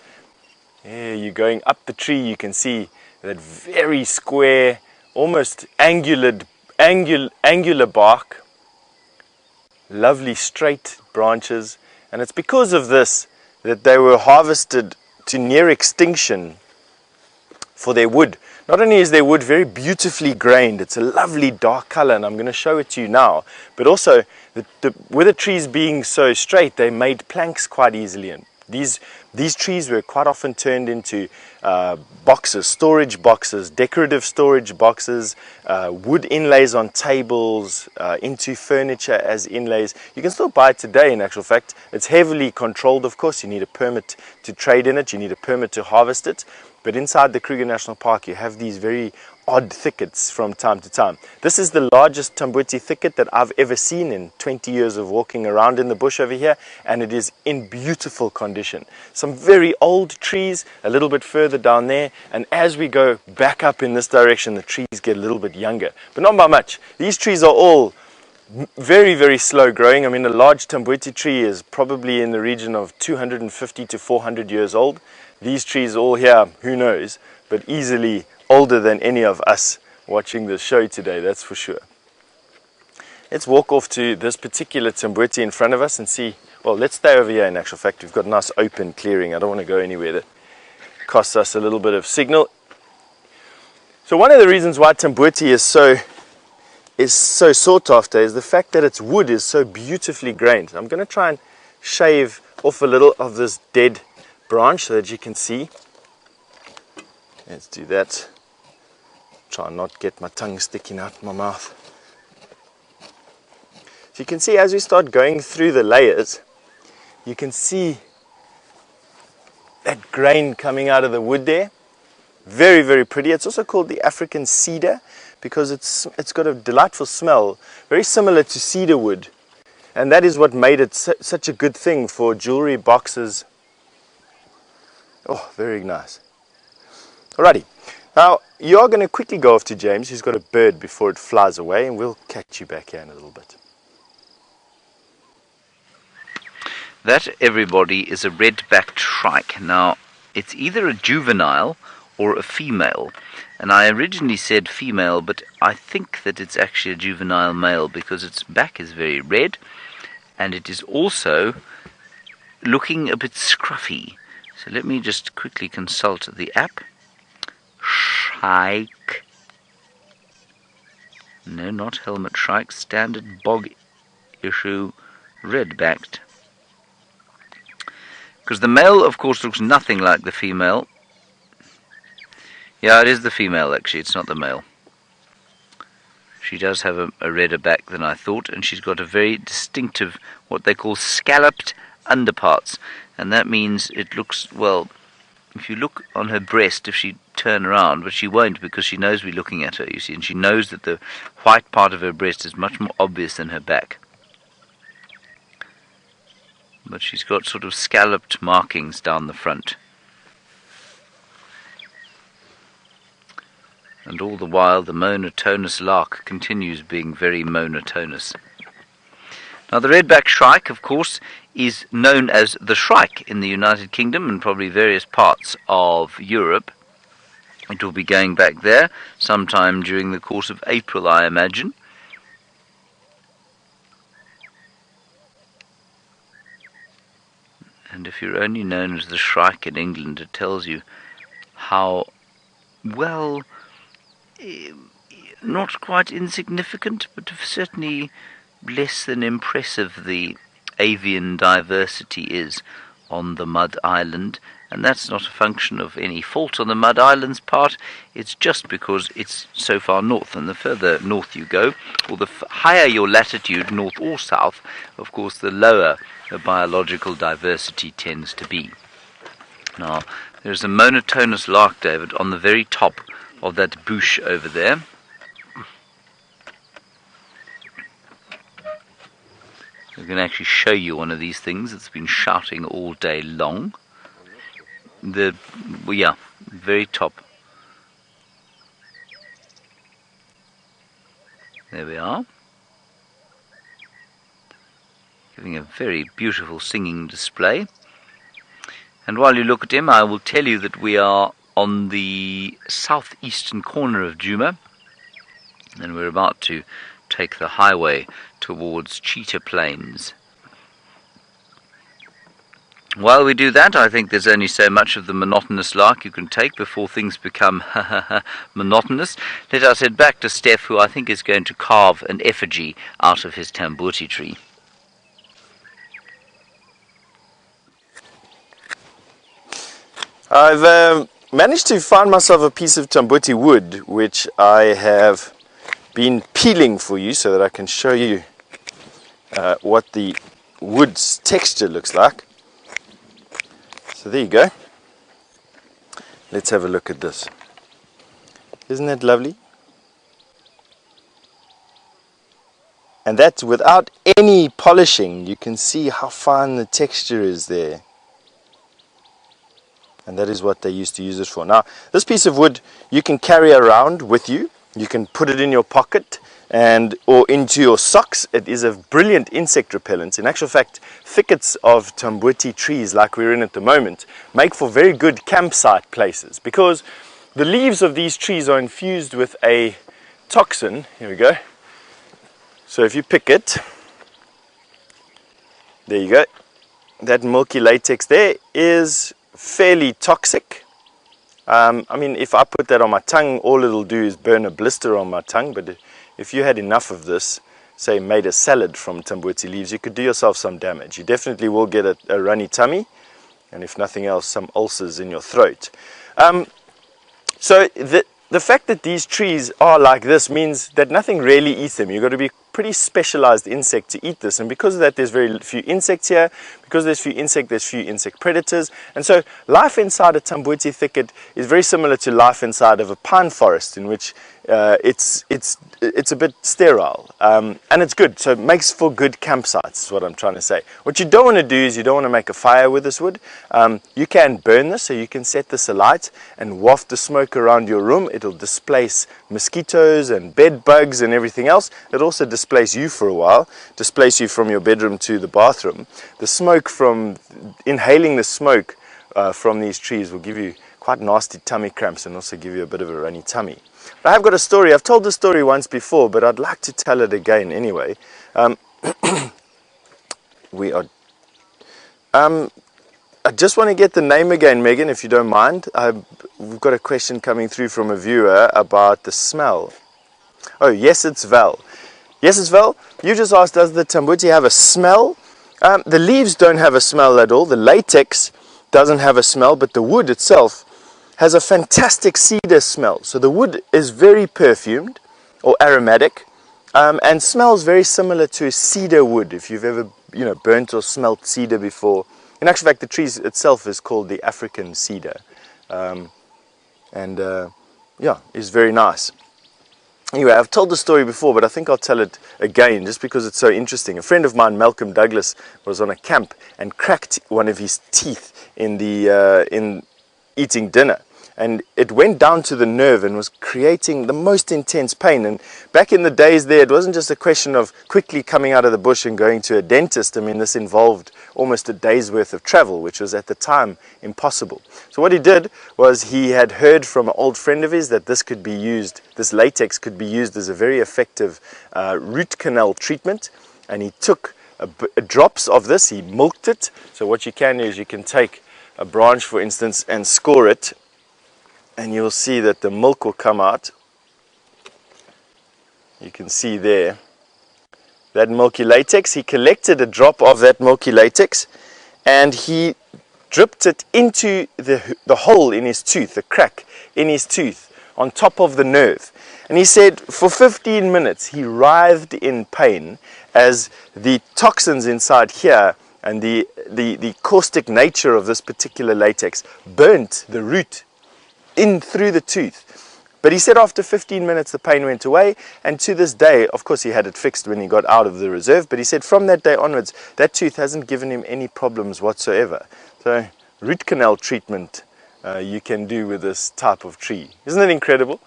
There you're going up the tree, you can see that very square, almost angular bark, lovely straight branches, and it's because of this that they were harvested to near extinction for their wood. Not only is their wood very beautifully grained, it's a lovely dark color, and I'm going to show it to you now, but also with the trees being so straight, they made planks quite easily. And these trees were quite often turned into boxes, storage boxes, decorative storage boxes, wood inlays on tables, into furniture as inlays. You can still buy it today, in actual fact. It's heavily controlled, of course. You need a permit to trade in it, you need a permit to harvest it. But inside the Kruger National Park, you have these very odd thickets from time to time. This is the largest Tamboti thicket that I've ever seen in 20 years of walking around in the bush over here, and it is in beautiful condition. Some very old trees a little bit further down there, and as we go back up in this direction, the trees get a little bit younger, but not by much. These trees are all very, very slow growing. I mean, a large Tamboti tree is probably in the region of 250 to 400 years old. These trees all here, who knows, but easily older than any of us watching this show today, that's for sure. Let's walk off to this particular Tamboti in front of us and see. Well, let's stay over here. In actual fact, we've got a nice open clearing. I don't want to go anywhere that costs us a little bit of signal. So one of the reasons why Tamboti is so sought after is the fact that its wood is so beautifully grained. I'm going to try and shave off a little of this dead branch so that you can see. Let's do that. Try and not get my tongue sticking out my mouth. So you can see as we start going through the layers, you can see that grain coming out of the wood there. Very, very pretty. It's also called the African cedar because it's got a delightful smell, very similar to cedar wood. And that is what made it such a good thing for jewelry boxes. Oh, very nice. Alrighty, now you are going to quickly go off to James, who's got a bird before it flies away, and we'll catch you back here in a little bit. That, everybody, is a red-backed shrike. Now, it's either a juvenile or a female, and I originally said female, but I think that it's actually a juvenile male because its back is very red, and it is also looking a bit scruffy. So let me just quickly consult the app. Shrike. No, not helmet shrike. Standard bog issue red-backed. Because the male, of course, looks nothing like the female. Yeah, it is the female, actually. It's not the male. She does have a redder back than I thought, and she's got a very distinctive, what they call scalloped underparts. And that means it looks, well, if you look on her breast, if she turn around, but she won't because she knows we're looking at her, you see, and she knows that the white part of her breast is much more obvious than her back. But she's got sort of scalloped markings down the front. And all the while the monotonous lark continues being very monotonous. Now the red-backed shrike, of course, is known as the shrike in the United Kingdom and probably various parts of Europe. It will be going back there sometime during the course of April, I imagine. And if you're only known as the shrike in England, it tells you how, well, not quite insignificant, but certainly less than impressive the avian diversity is on the Mud Island. And that's not a function of any fault on the Mud Island's part, it's just because it's so far north, and the further north you go, or the higher your latitude, north or south, of course the lower the biological diversity tends to be. Now, there's a monotonous lark, David, on the very top of that bush over there. I'm going to actually show you one of these things that's been shouting all day long. Yeah, very top. There we are. Giving a very beautiful singing display. And while you look at him, I will tell you that we are on the southeastern corner of Djuma, and we're about to take the highway towards Cheetah Plains. While we do that, I think there's only so much of the monotonous lark you can take before things become monotonous. Let us head back to Stef, who I think is going to carve an effigy out of his tambuti tree. I've managed to find myself a piece of tambuti wood, which I have been peeling for you so that I can show you what the wood's texture looks like. So there you go. Let's have a look at this. Isn't that lovely? And that's without any polishing. You can see how fine the texture is there. And that is what they used to use it for. Now, this piece of wood you can carry around with you. You can put it in your pocket or into your socks. It is a brilliant insect repellent. In actual fact, thickets of tambuti trees like we're in at the moment make for very good campsite places, because the leaves of these trees are infused with a toxin. Here we go. So if you pick it, there you go. That milky latex there is fairly toxic. I mean, if I put that on my tongue, all it'll do is burn a blister on my tongue. But if you had enough of this, say made a salad from tambuti leaves, you could do yourself some damage. You definitely will get a runny tummy, and if nothing else, some ulcers in your throat. So the fact that these trees are like this means that nothing really eats them. You've got to be pretty specialized insect to eat this, and because of that there's very few insects here. Because there's few insect predators, and so life inside a tambuti thicket is very similar to life inside of a pine forest, in which it's a bit sterile, and it's good. So it makes for good campsites is what I'm trying to say. What you don't want to do is you don't want to make a fire with this wood. You can burn this, so you can set this alight and waft the smoke around your room. It'll displace mosquitoes and bed bugs and everything else. It also displace you for a while, displace you from your bedroom to the bathroom. The smoke from inhaling the smoke from these trees will give you quite nasty tummy cramps and also give you a bit of a runny tummy. But I have got a story. I've told this story once before, but I'd like to tell it again anyway. I just want to get the name again, Megan, if you don't mind. We've got a question coming through from a viewer about the smell. Oh, yes, it's Val. Yes, it's Val. You just asked, does the tambuti have a smell? The leaves don't have a smell at all. The latex doesn't have a smell, but the wood itself has a fantastic cedar smell. So the wood is very perfumed or aromatic, and smells very similar to cedar wood. If you've ever burnt or smelt cedar before. In actual fact, the tree itself is called the African cedar, yeah, it's very nice. Anyway, I've told the story before, but I think I'll tell it again just because it's so interesting. A friend of mine, Malcolm Douglas, was on a camp and cracked one of his teeth in eating dinner. And it went down to the nerve and was creating the most intense pain. And back in the days there, it wasn't just a question of quickly coming out of the bush and going to a dentist. I mean, this involved almost a day's worth of travel, which was at the time impossible. So what he did was he had heard from an old friend of his that this latex could be used as a very effective root canal treatment. And he took drops of this, he milked it. So what you can do is you can take a branch, for instance, and score it. And you'll see that the milk will come out. You can see there that milky latex. He collected a drop of that milky latex and he dripped it into the hole in his tooth, the crack in his tooth on top of the nerve. And he said for 15 minutes he writhed in pain as the toxins inside here and the caustic nature of this particular latex burnt the root in through the tooth. But he said after 15 minutes the pain went away, and to this day, of course he had it fixed when he got out of the reserve, but he said from that day onwards that tooth hasn't given him any problems whatsoever. So root canal treatment you can do with this type of tree. Isn't that incredible?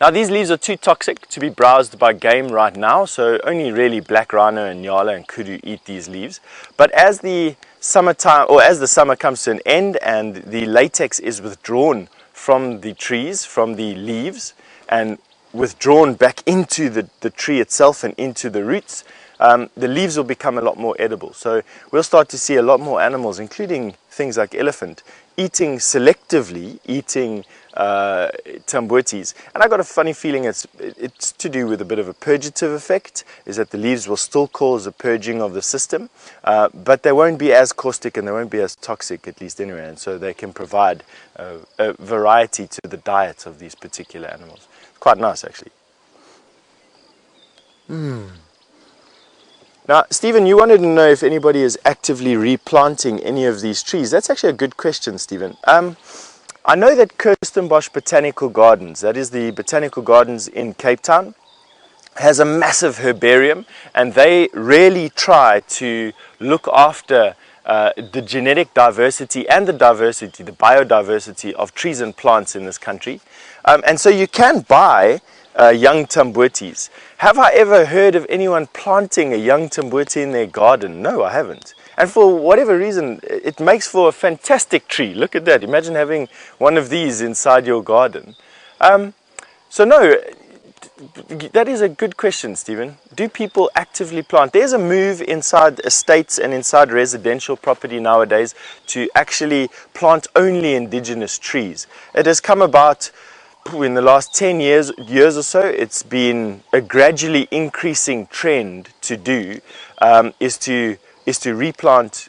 Now these leaves are too toxic to be browsed by game right now, so only really black rhino and nyala and kudu eat these leaves. But as the summertime, or as the summer comes to an end and the latex is withdrawn from the trees, from the leaves, and withdrawn back into the tree itself and into the roots, the leaves will become a lot more edible. So we'll start to see a lot more animals, including things like elephant, selectively eating tambwetis. And I got a funny feeling it's to do with a bit of a purgative effect, is that the leaves will still cause a purging of the system, but they won't be as caustic and they won't be as toxic, at least anyway, and so they can provide a variety to the diet of these particular animals. Quite nice, actually. Now, Stephen, you wanted to know if anybody is actively replanting any of these trees. That's actually a good question, Stephen. I know that Kirstenbosch Botanical Gardens, that is the botanical gardens in Cape Town, has a massive herbarium, and they really try to look after the genetic diversity and the biodiversity of trees and plants in this country. And so you can buy young tambwetis. Have I ever heard of anyone planting a young tambweti in their garden? No, I haven't. And for whatever reason, it makes for a fantastic tree. Look at that. Imagine having one of these inside your garden. So no, that is a good question, Stephen. Do people actively plant? There's a move inside estates and inside residential property nowadays to actually plant only indigenous trees. It has come about in the last 10 years or so. It's been a gradually increasing trend to do, is to replant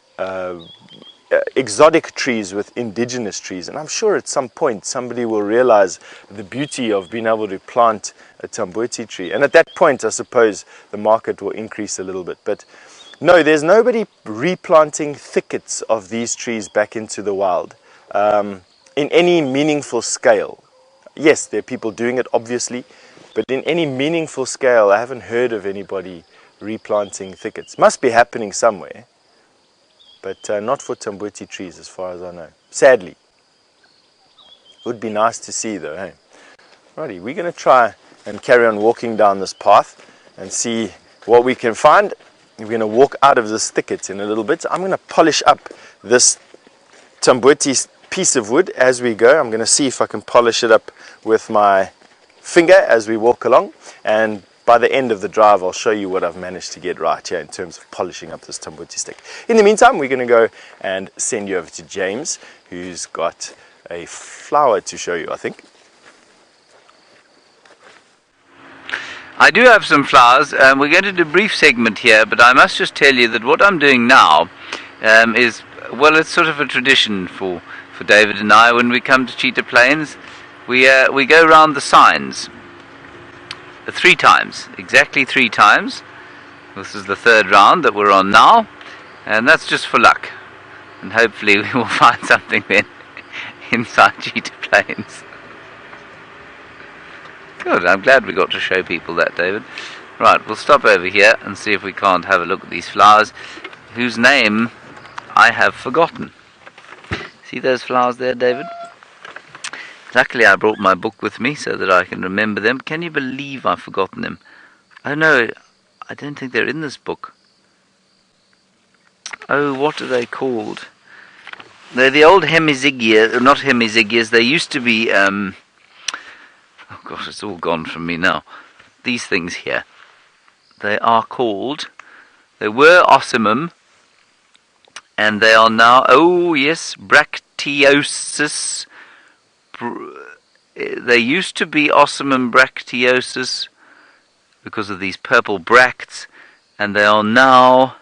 exotic trees with indigenous trees. And I'm sure at some point somebody will realize the beauty of being able to plant a tambweti tree. And at that point, I suppose the market will increase a little bit. But no, there's nobody replanting thickets of these trees back into the wild in any meaningful scale. Yes, there are people doing it, obviously, but in any meaningful scale, I haven't heard of anybody replanting thickets. Must be happening somewhere, but not for tambweti trees as far as I know. Sadly. Would be nice to see though, hey? Righty, we're going to try and carry on walking down this path and see what we can find. We're going to walk out of this thicket in a little bit. I'm going to polish up this tambweti piece of wood as we go. I'm going to see if I can polish it up with my finger as we walk along, and by the end of the drive I'll show you what I've managed to get right here in terms of polishing up this tambweti stick. In the meantime, we're going to go and send you over to James, who's got a flower to show you, I think. I do have some flowers. We're going to do a brief segment here, but I must just tell you that what I'm doing now is, well, it's sort of a tradition for David and I. When we come to Cheetah Plains, we go around the signs 3 times, exactly 3 times. This is the 3rd round that we're on now, and that's just for luck, and hopefully we will find something then inside Cheetah Plains. Good, I'm glad we got to show people that, David. Right, we'll stop over here and see if we can't have a look at these flowers, whose name I have forgotten. See those flowers there, David? Luckily I brought my book with me so that I can remember them. Can you believe I've forgotten them? Oh no, I don't think they're in this book. Oh, what are they called? They're the old hemizygia, not hemizygias. They used to be, oh gosh, it's all gone from me now. These things here. They are called, they were ossimum, and they are now, oh yes, bracteosus. They used to be ossimum bracteosus because of these purple bracts, and they are now,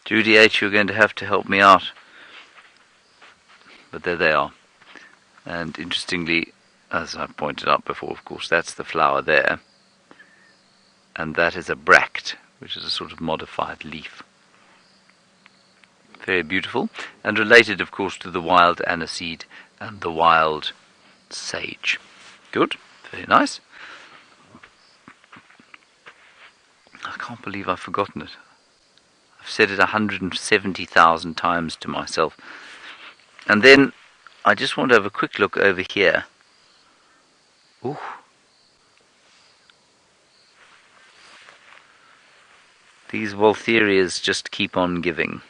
Judy H., you're going to have to help me out, but there they are. And interestingly, as I pointed out before, of course, that's the flower there, and that is a bract, which is a sort of modified leaf. Very beautiful, and related, of course, to the wild aniseed and the wild sage. Good, very nice. I can't believe I've forgotten it. I've said it 170,000 times to myself. And then I just want to have a quick look over here. Ooh. These Waltherias just keep on giving.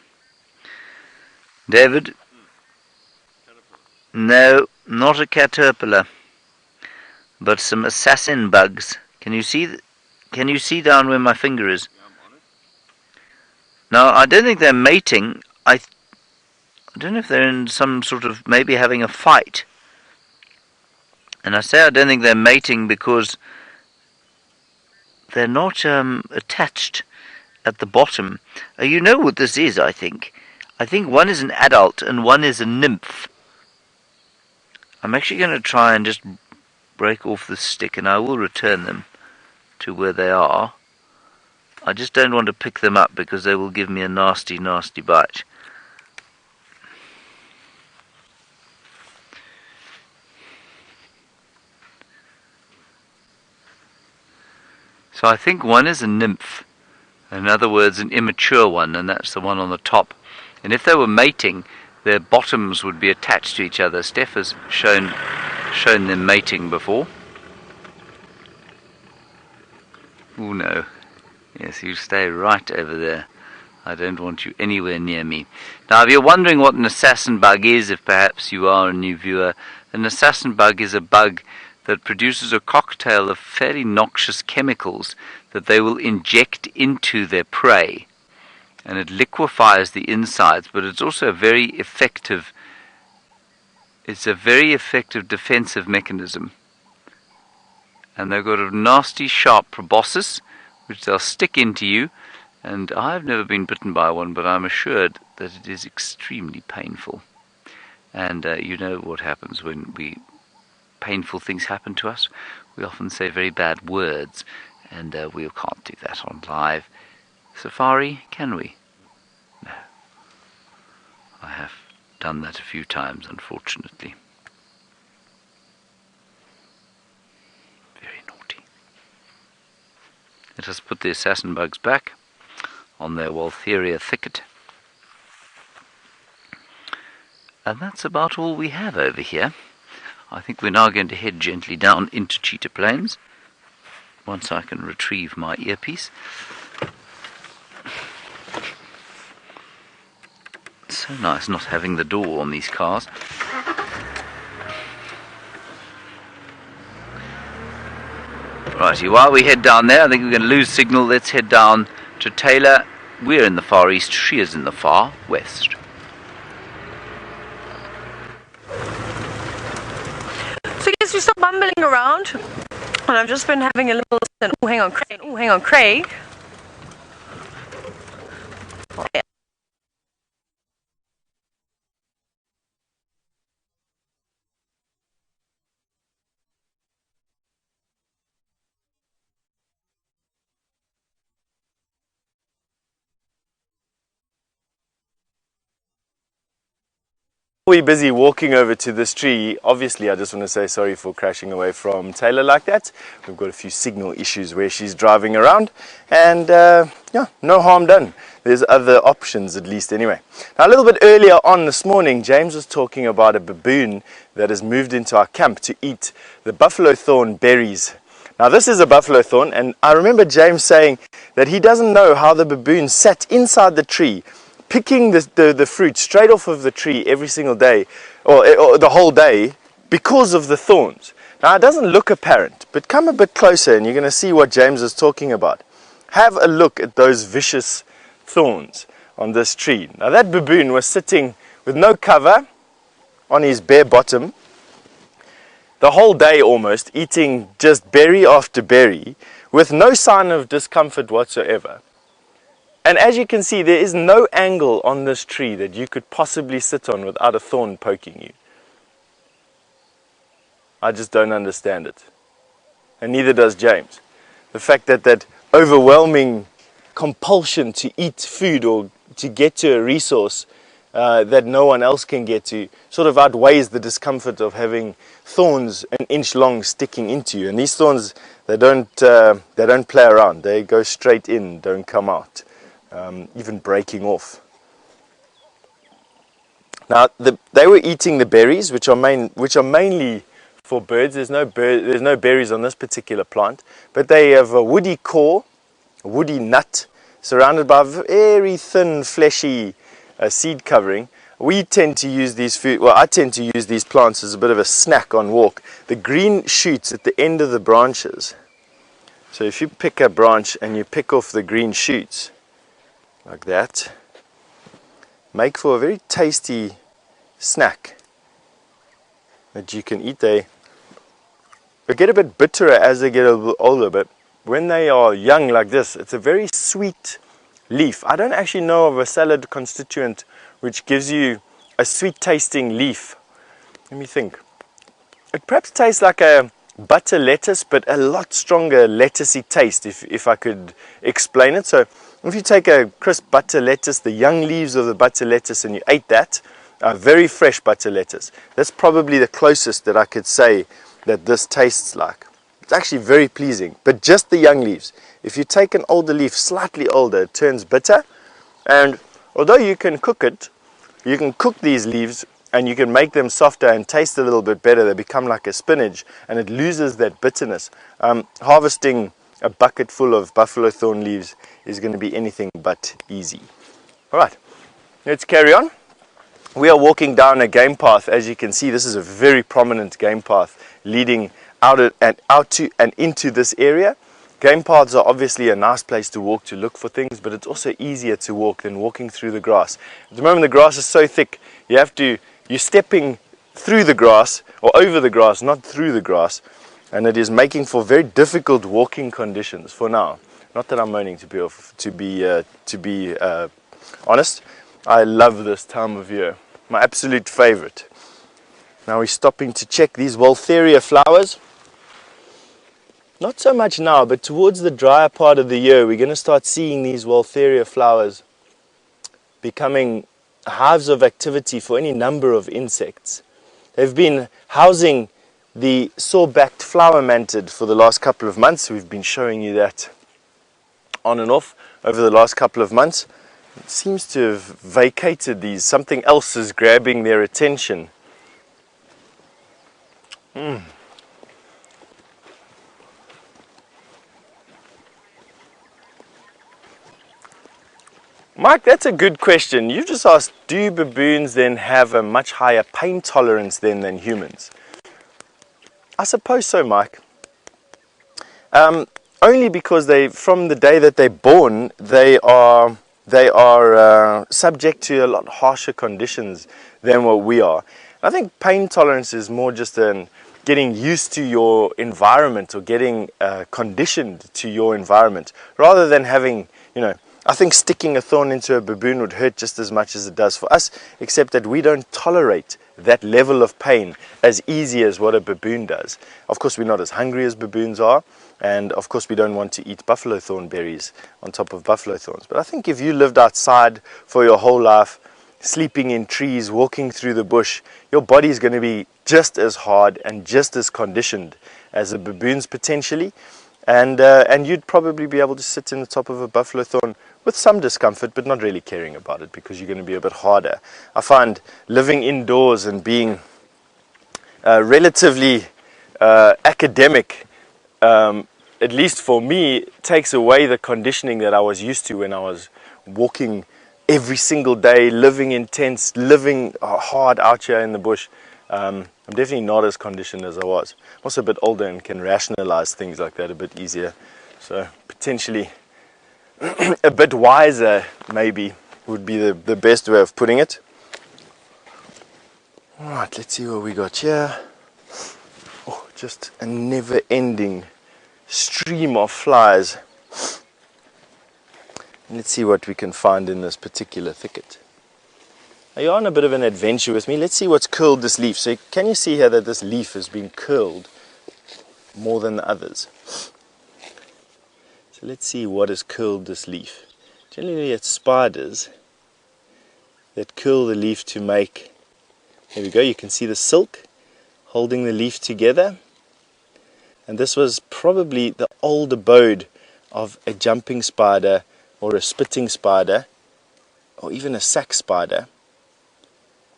David? No, not a caterpillar, but some assassin bugs. Can you see? Can you see down where my finger is? Now, I don't think they're mating. I don't know if they're in some sort of, maybe having a fight. And I say I don't think they're mating because they're not attached at the bottom. You know what this is, I think. I think one is an adult and one is a nymph. I'm actually going to try and just break off the stick, and I will return them to where they are. I just don't want to pick them up because they will give me a nasty, nasty bite. So I think one is a nymph, in other words an immature one, and that's the one on the top. And if they were mating, their bottoms would be attached to each other. Stef has shown them mating before. Oh no. Yes, you stay right over there. I don't want you anywhere near me. Now, if you're wondering what an assassin bug is, if perhaps you are a new viewer, an assassin bug is a bug that produces a cocktail of fairly noxious chemicals that they will inject into their prey. And it liquefies the insides, but it's also a very effective defensive mechanism. And they've got a nasty sharp proboscis which they'll stick into you, and I've never been bitten by one, but I'm assured that it is extremely painful. And you know what happens when painful things happen to us. We often say very bad words, and we can't do that on live safari, can we? No. I have done that a few times, unfortunately. Very naughty. Let us put the assassin bugs back on their Waltheria thicket. And that's about all we have over here. I think we're now going to head gently down into Cheetah Plains, once I can retrieve my earpiece. It's so nice not having the door on these cars. Righty, while we head down there, I think we're going to lose signal. Let's head down to Taylor. We're in the far east, she is in the far west. So yes, we're still bumbling around, and I've just been having a little listen. Oh, hang on, Craig. Oh, hang on, Craig. Oh, yeah. We're busy walking over to this tree. Obviously, I just want to say sorry for crashing away from Taylor like that. We've got a few signal issues where she's driving around, and yeah, no harm done. There's other options, at least anyway. Now, a little bit earlier on this morning, James was talking about a baboon that has moved into our camp to eat the buffalo thorn berries. Now, this is a buffalo thorn, and I remember James saying that he doesn't know how the baboon sat inside the tree picking the fruit straight off of the tree every single day, or the whole day, because of the thorns. Now, it doesn't look apparent, but come a bit closer and you're going to see what James is talking about. Have a look at those vicious thorns on this tree. Now, that baboon was sitting with no cover on his bare bottom the whole day almost, eating just berry after berry with no sign of discomfort whatsoever. And as you can see, there is no angle on this tree that you could possibly sit on without a thorn poking you. I just don't understand it. And neither does James. The fact that that overwhelming compulsion to eat food or to get to a resource that no one else can get to sort of outweighs the discomfort of having thorns an inch long sticking into you. And these thorns, they don't play around. They go straight in, don't come out. Even breaking off. Now, they were eating the berries, which are mainly for birds. There's no berries on this particular plant, but they have a woody core, a woody nut, surrounded by very thin, fleshy seed covering. We tend to use these I tend to use these plants as a bit of a snack on walk. The green shoots at the end of the branches. So if you pick a branch and you pick off the green shoots, like that, make for a very tasty snack that you can eat. They get a bit bitterer as they get a little older, but when they are young like this, it's a very sweet leaf. I don't actually know of a salad constituent which gives you a sweet tasting leaf. Let me think. It perhaps tastes like a butter lettuce, but a lot stronger lettucey taste, if I could explain it. So if you take a crisp butter lettuce, the young leaves of the butter lettuce, and you ate that, very fresh butter lettuce, that's probably the closest that I could say that this tastes like. It's actually very pleasing, but just the young leaves. If you take an older leaf, slightly older, it turns bitter. And although you can cook it, you can cook these leaves and you can make them softer and taste a little bit better. They become like a spinach and it loses that bitterness. Harvesting a bucket full of buffalo thorn leaves is going to be anything but easy. Alright, let's carry on. We are walking down a game path. As you can see, this is a very prominent game path leading out to and into this area. Game paths are obviously a nice place to walk to look for things, but it's also easier to walk than walking through the grass. At the moment the grass is so thick, you're stepping through the grass or over the grass, not through the grass, and it is making for very difficult walking conditions for now. Not that I'm moaning, to be honest. I love this time of year, my absolute favorite. Now we're stopping to check these Waltheria flowers. Not so much now, but towards the drier part of the year, we're going to start seeing these Waltheria flowers becoming hives of activity for any number of insects. They've been housing the saw-backed flower mantid for the last couple of months. We've been showing you that on and off over the last couple of months. It seems to have vacated these. Something else is grabbing their attention. Mike, that's a good question. You've just asked, do baboons then have a much higher pain tolerance than humans? I suppose so, Mike. Only because from the day that they're born, they are subject to a lot harsher conditions than what we are. I think pain tolerance is more just getting used to your environment or getting conditioned to your environment, rather than having, I think sticking a thorn into a baboon would hurt just as much as it does for us, except that we don't tolerate that level of pain as easy as what a baboon does. Of course, we're not as hungry as baboons are, and of course we don't want to eat buffalo thorn berries on top of buffalo thorns. But I think if you lived outside for your whole life, sleeping in trees, walking through the bush, your body is going to be just as hard and just as conditioned as a baboon's potentially, and you'd probably be able to sit in the top of a buffalo thorn with some discomfort, but not really caring about it because you're going to be a bit harder. I find living indoors and being relatively academic, at least for me, takes away the conditioning that I was used to when I was walking every single day, living intense, living hard out here in the bush. I'm definitely not as conditioned as I was. I'm also a bit older and can rationalize things like that a bit easier. So potentially a bit wiser, maybe, would be the best way of putting it. Alright, let's see what we got here. Oh, just a never-ending stream of flies. Let's see what we can find in this particular thicket. Now you're on a bit of an adventure with me. Let's see what's curled this leaf. So can you see here that this leaf has been curled more than the others? So let's see what has curled this leaf. Generally it's spiders that curl the leaf to make, there we go, you can see the silk holding the leaf together. And this was probably the old abode of a jumping spider or a spitting spider or even a sack spider.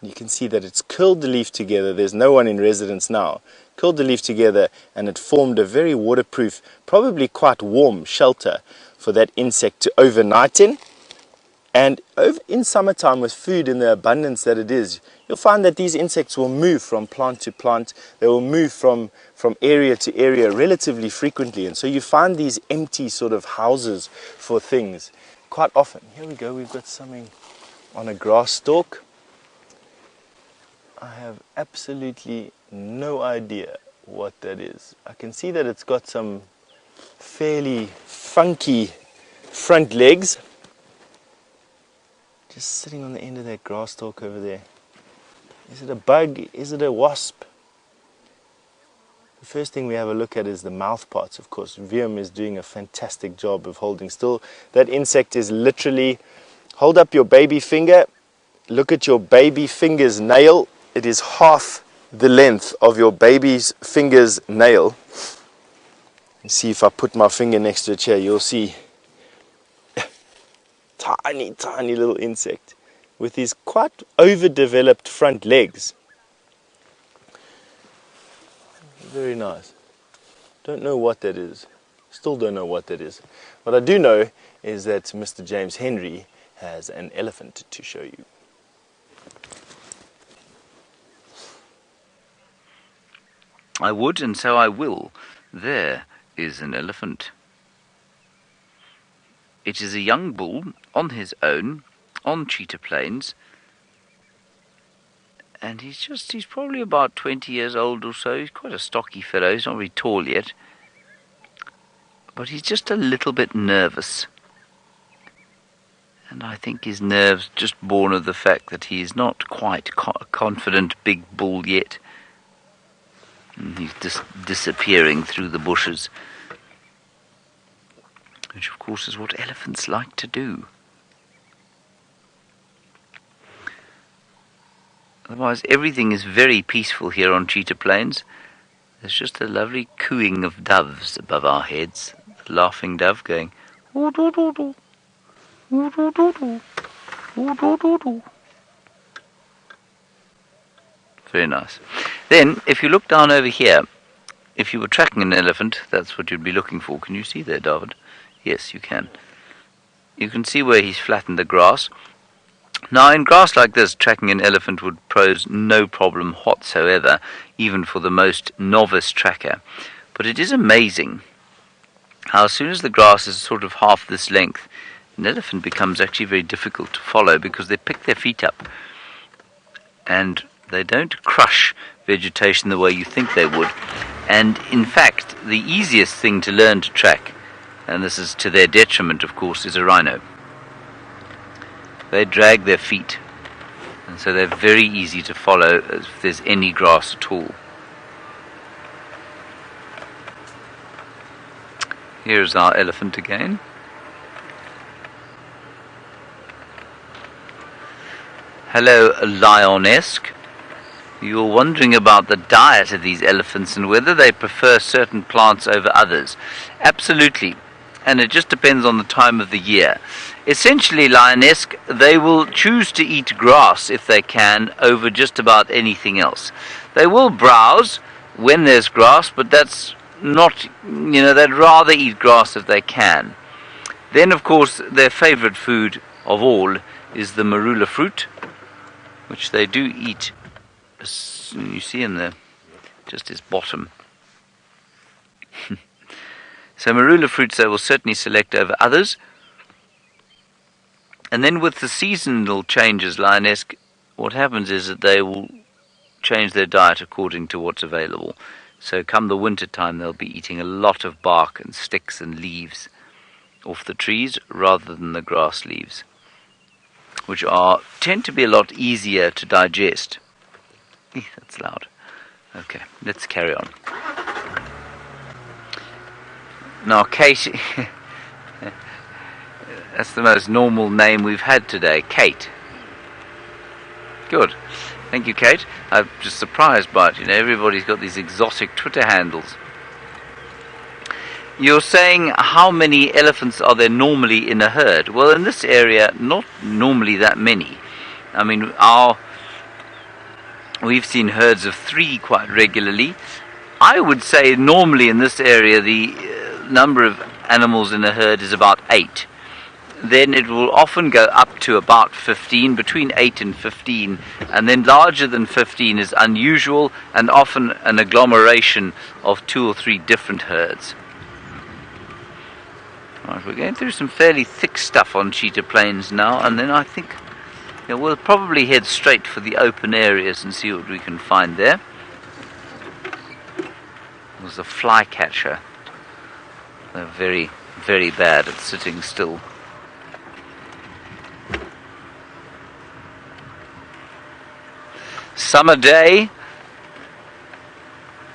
You can see that it's curled the leaf together. There's no one in residence now. curled the leaf together, and it formed a very waterproof, probably quite warm shelter for that insect to overnight in. And in summertime, with food in the abundance that it is, you'll find that these insects will move from plant to plant. They will move from area to area relatively frequently. And so you find these empty sort of houses for things quite often. Here we go, we've got something on a grass stalk. I have absolutely no idea what that is. I can see that it's got some fairly funky front legs. Just sitting on the end of that grass stalk over there. Is it a bug? Is it a wasp? The first thing we have a look at is the mouth parts, of course. VM is doing a fantastic job of holding still. That insect is literally, hold up your baby finger, look at your baby finger's nail. It is half the length of your baby's finger's nail. And see if I put my finger next to it here, you'll see tiny little insect with these quite overdeveloped front legs. Very nice. Don't know what that is. Still don't know what that is. What I do know is that Mr. James Henry has an elephant to show you. I would, and so I will. There is an elephant. It is a young bull on his own, on Cheetah Plains, and he's probably about 20 years old or so. He's quite a stocky fellow. He's not very tall yet, but he's just a little bit nervous. And I think his nerves just born of the fact that he is not quite a confident big bull yet. And he's just disappearing through the bushes, which of course is what elephants like to do. Otherwise, everything is very peaceful here on Cheetah Plains. There's just a lovely cooing of doves above our heads. The laughing dove going, "Oo-doo-doo-doo, oo-doo-doo-doo, oo-doo-doo-doo." Very nice. Then, if you look down over here, if you were tracking an elephant, that's what you'd be looking for. Can you see there, David? Yes, you can. You can see where he's flattened the grass. Now, in grass like this, tracking an elephant would pose no problem whatsoever, even for the most novice tracker. But it is amazing how as soon as the grass is sort of half this length, an elephant becomes actually very difficult to follow because they pick their feet up and they don't crush vegetation the way you think they would. And in fact, the easiest thing to learn to track, and this is to their detriment of course, is a rhino. They drag their feet, and so they're very easy to follow if there's any grass at all. Here's our elephant again. Hello, lioness. You're wondering about the diet of these elephants and whether they prefer certain plants over others. Absolutely. And it just depends on the time of the year. Essentially, lioness, they will choose to eat grass if they can over just about anything else. They will browse when there's grass, but that's not, they'd rather eat grass if they can. Then, of course, their favorite food of all is the marula fruit, which they do eat. You see in there, just his bottom. So marula fruits they will certainly select over others. And then with the seasonal changes, lioness, what happens is that they will change their diet according to what's available. So come the winter time, they'll be eating a lot of bark and sticks and leaves off the trees rather than the grass leaves, which tend to be a lot easier to digest. That's loud. Okay, let's carry on. Now, Kate, that's the most normal name we've had today, Kate. Good. Thank you, Kate. I'm just surprised by it. Everybody's got these exotic Twitter handles. You're saying how many elephants are there normally in a herd? Well, in this area, not normally that many. I mean, we've seen herds of 3 quite regularly. I would say normally in this area the number of animals in a herd is about 8. Then it will often go up to about 15, between 8 and 15, and then larger than 15 is unusual and often an agglomeration of 2 or 3 different herds. Right, we're going through some fairly thick stuff on Cheetah Plains now, and then I think we'll probably head straight for the open areas and see what we can find there. There's a flycatcher. They're very, very bad at sitting still. Summer day.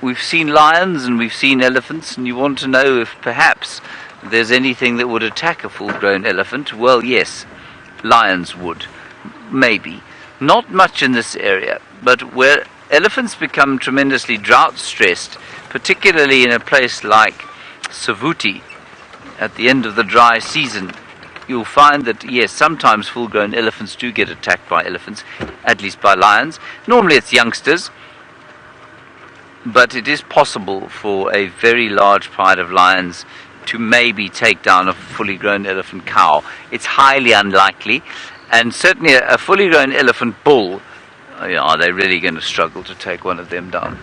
We've seen lions and we've seen elephants, and you want to know if perhaps there's anything that would attack a full-grown elephant. Well, yes, lions would. Maybe. Not much in this area, but where elephants become tremendously drought-stressed, particularly in a place like Savuti at the end of the dry season, you'll find that, yes, sometimes full-grown elephants do get attacked by elephants, at least by lions. Normally it's youngsters, but it is possible for a very large pride of lions to maybe take down a fully grown elephant cow. It's highly unlikely, and certainly a fully grown elephant bull, are they really going to struggle to take one of them down?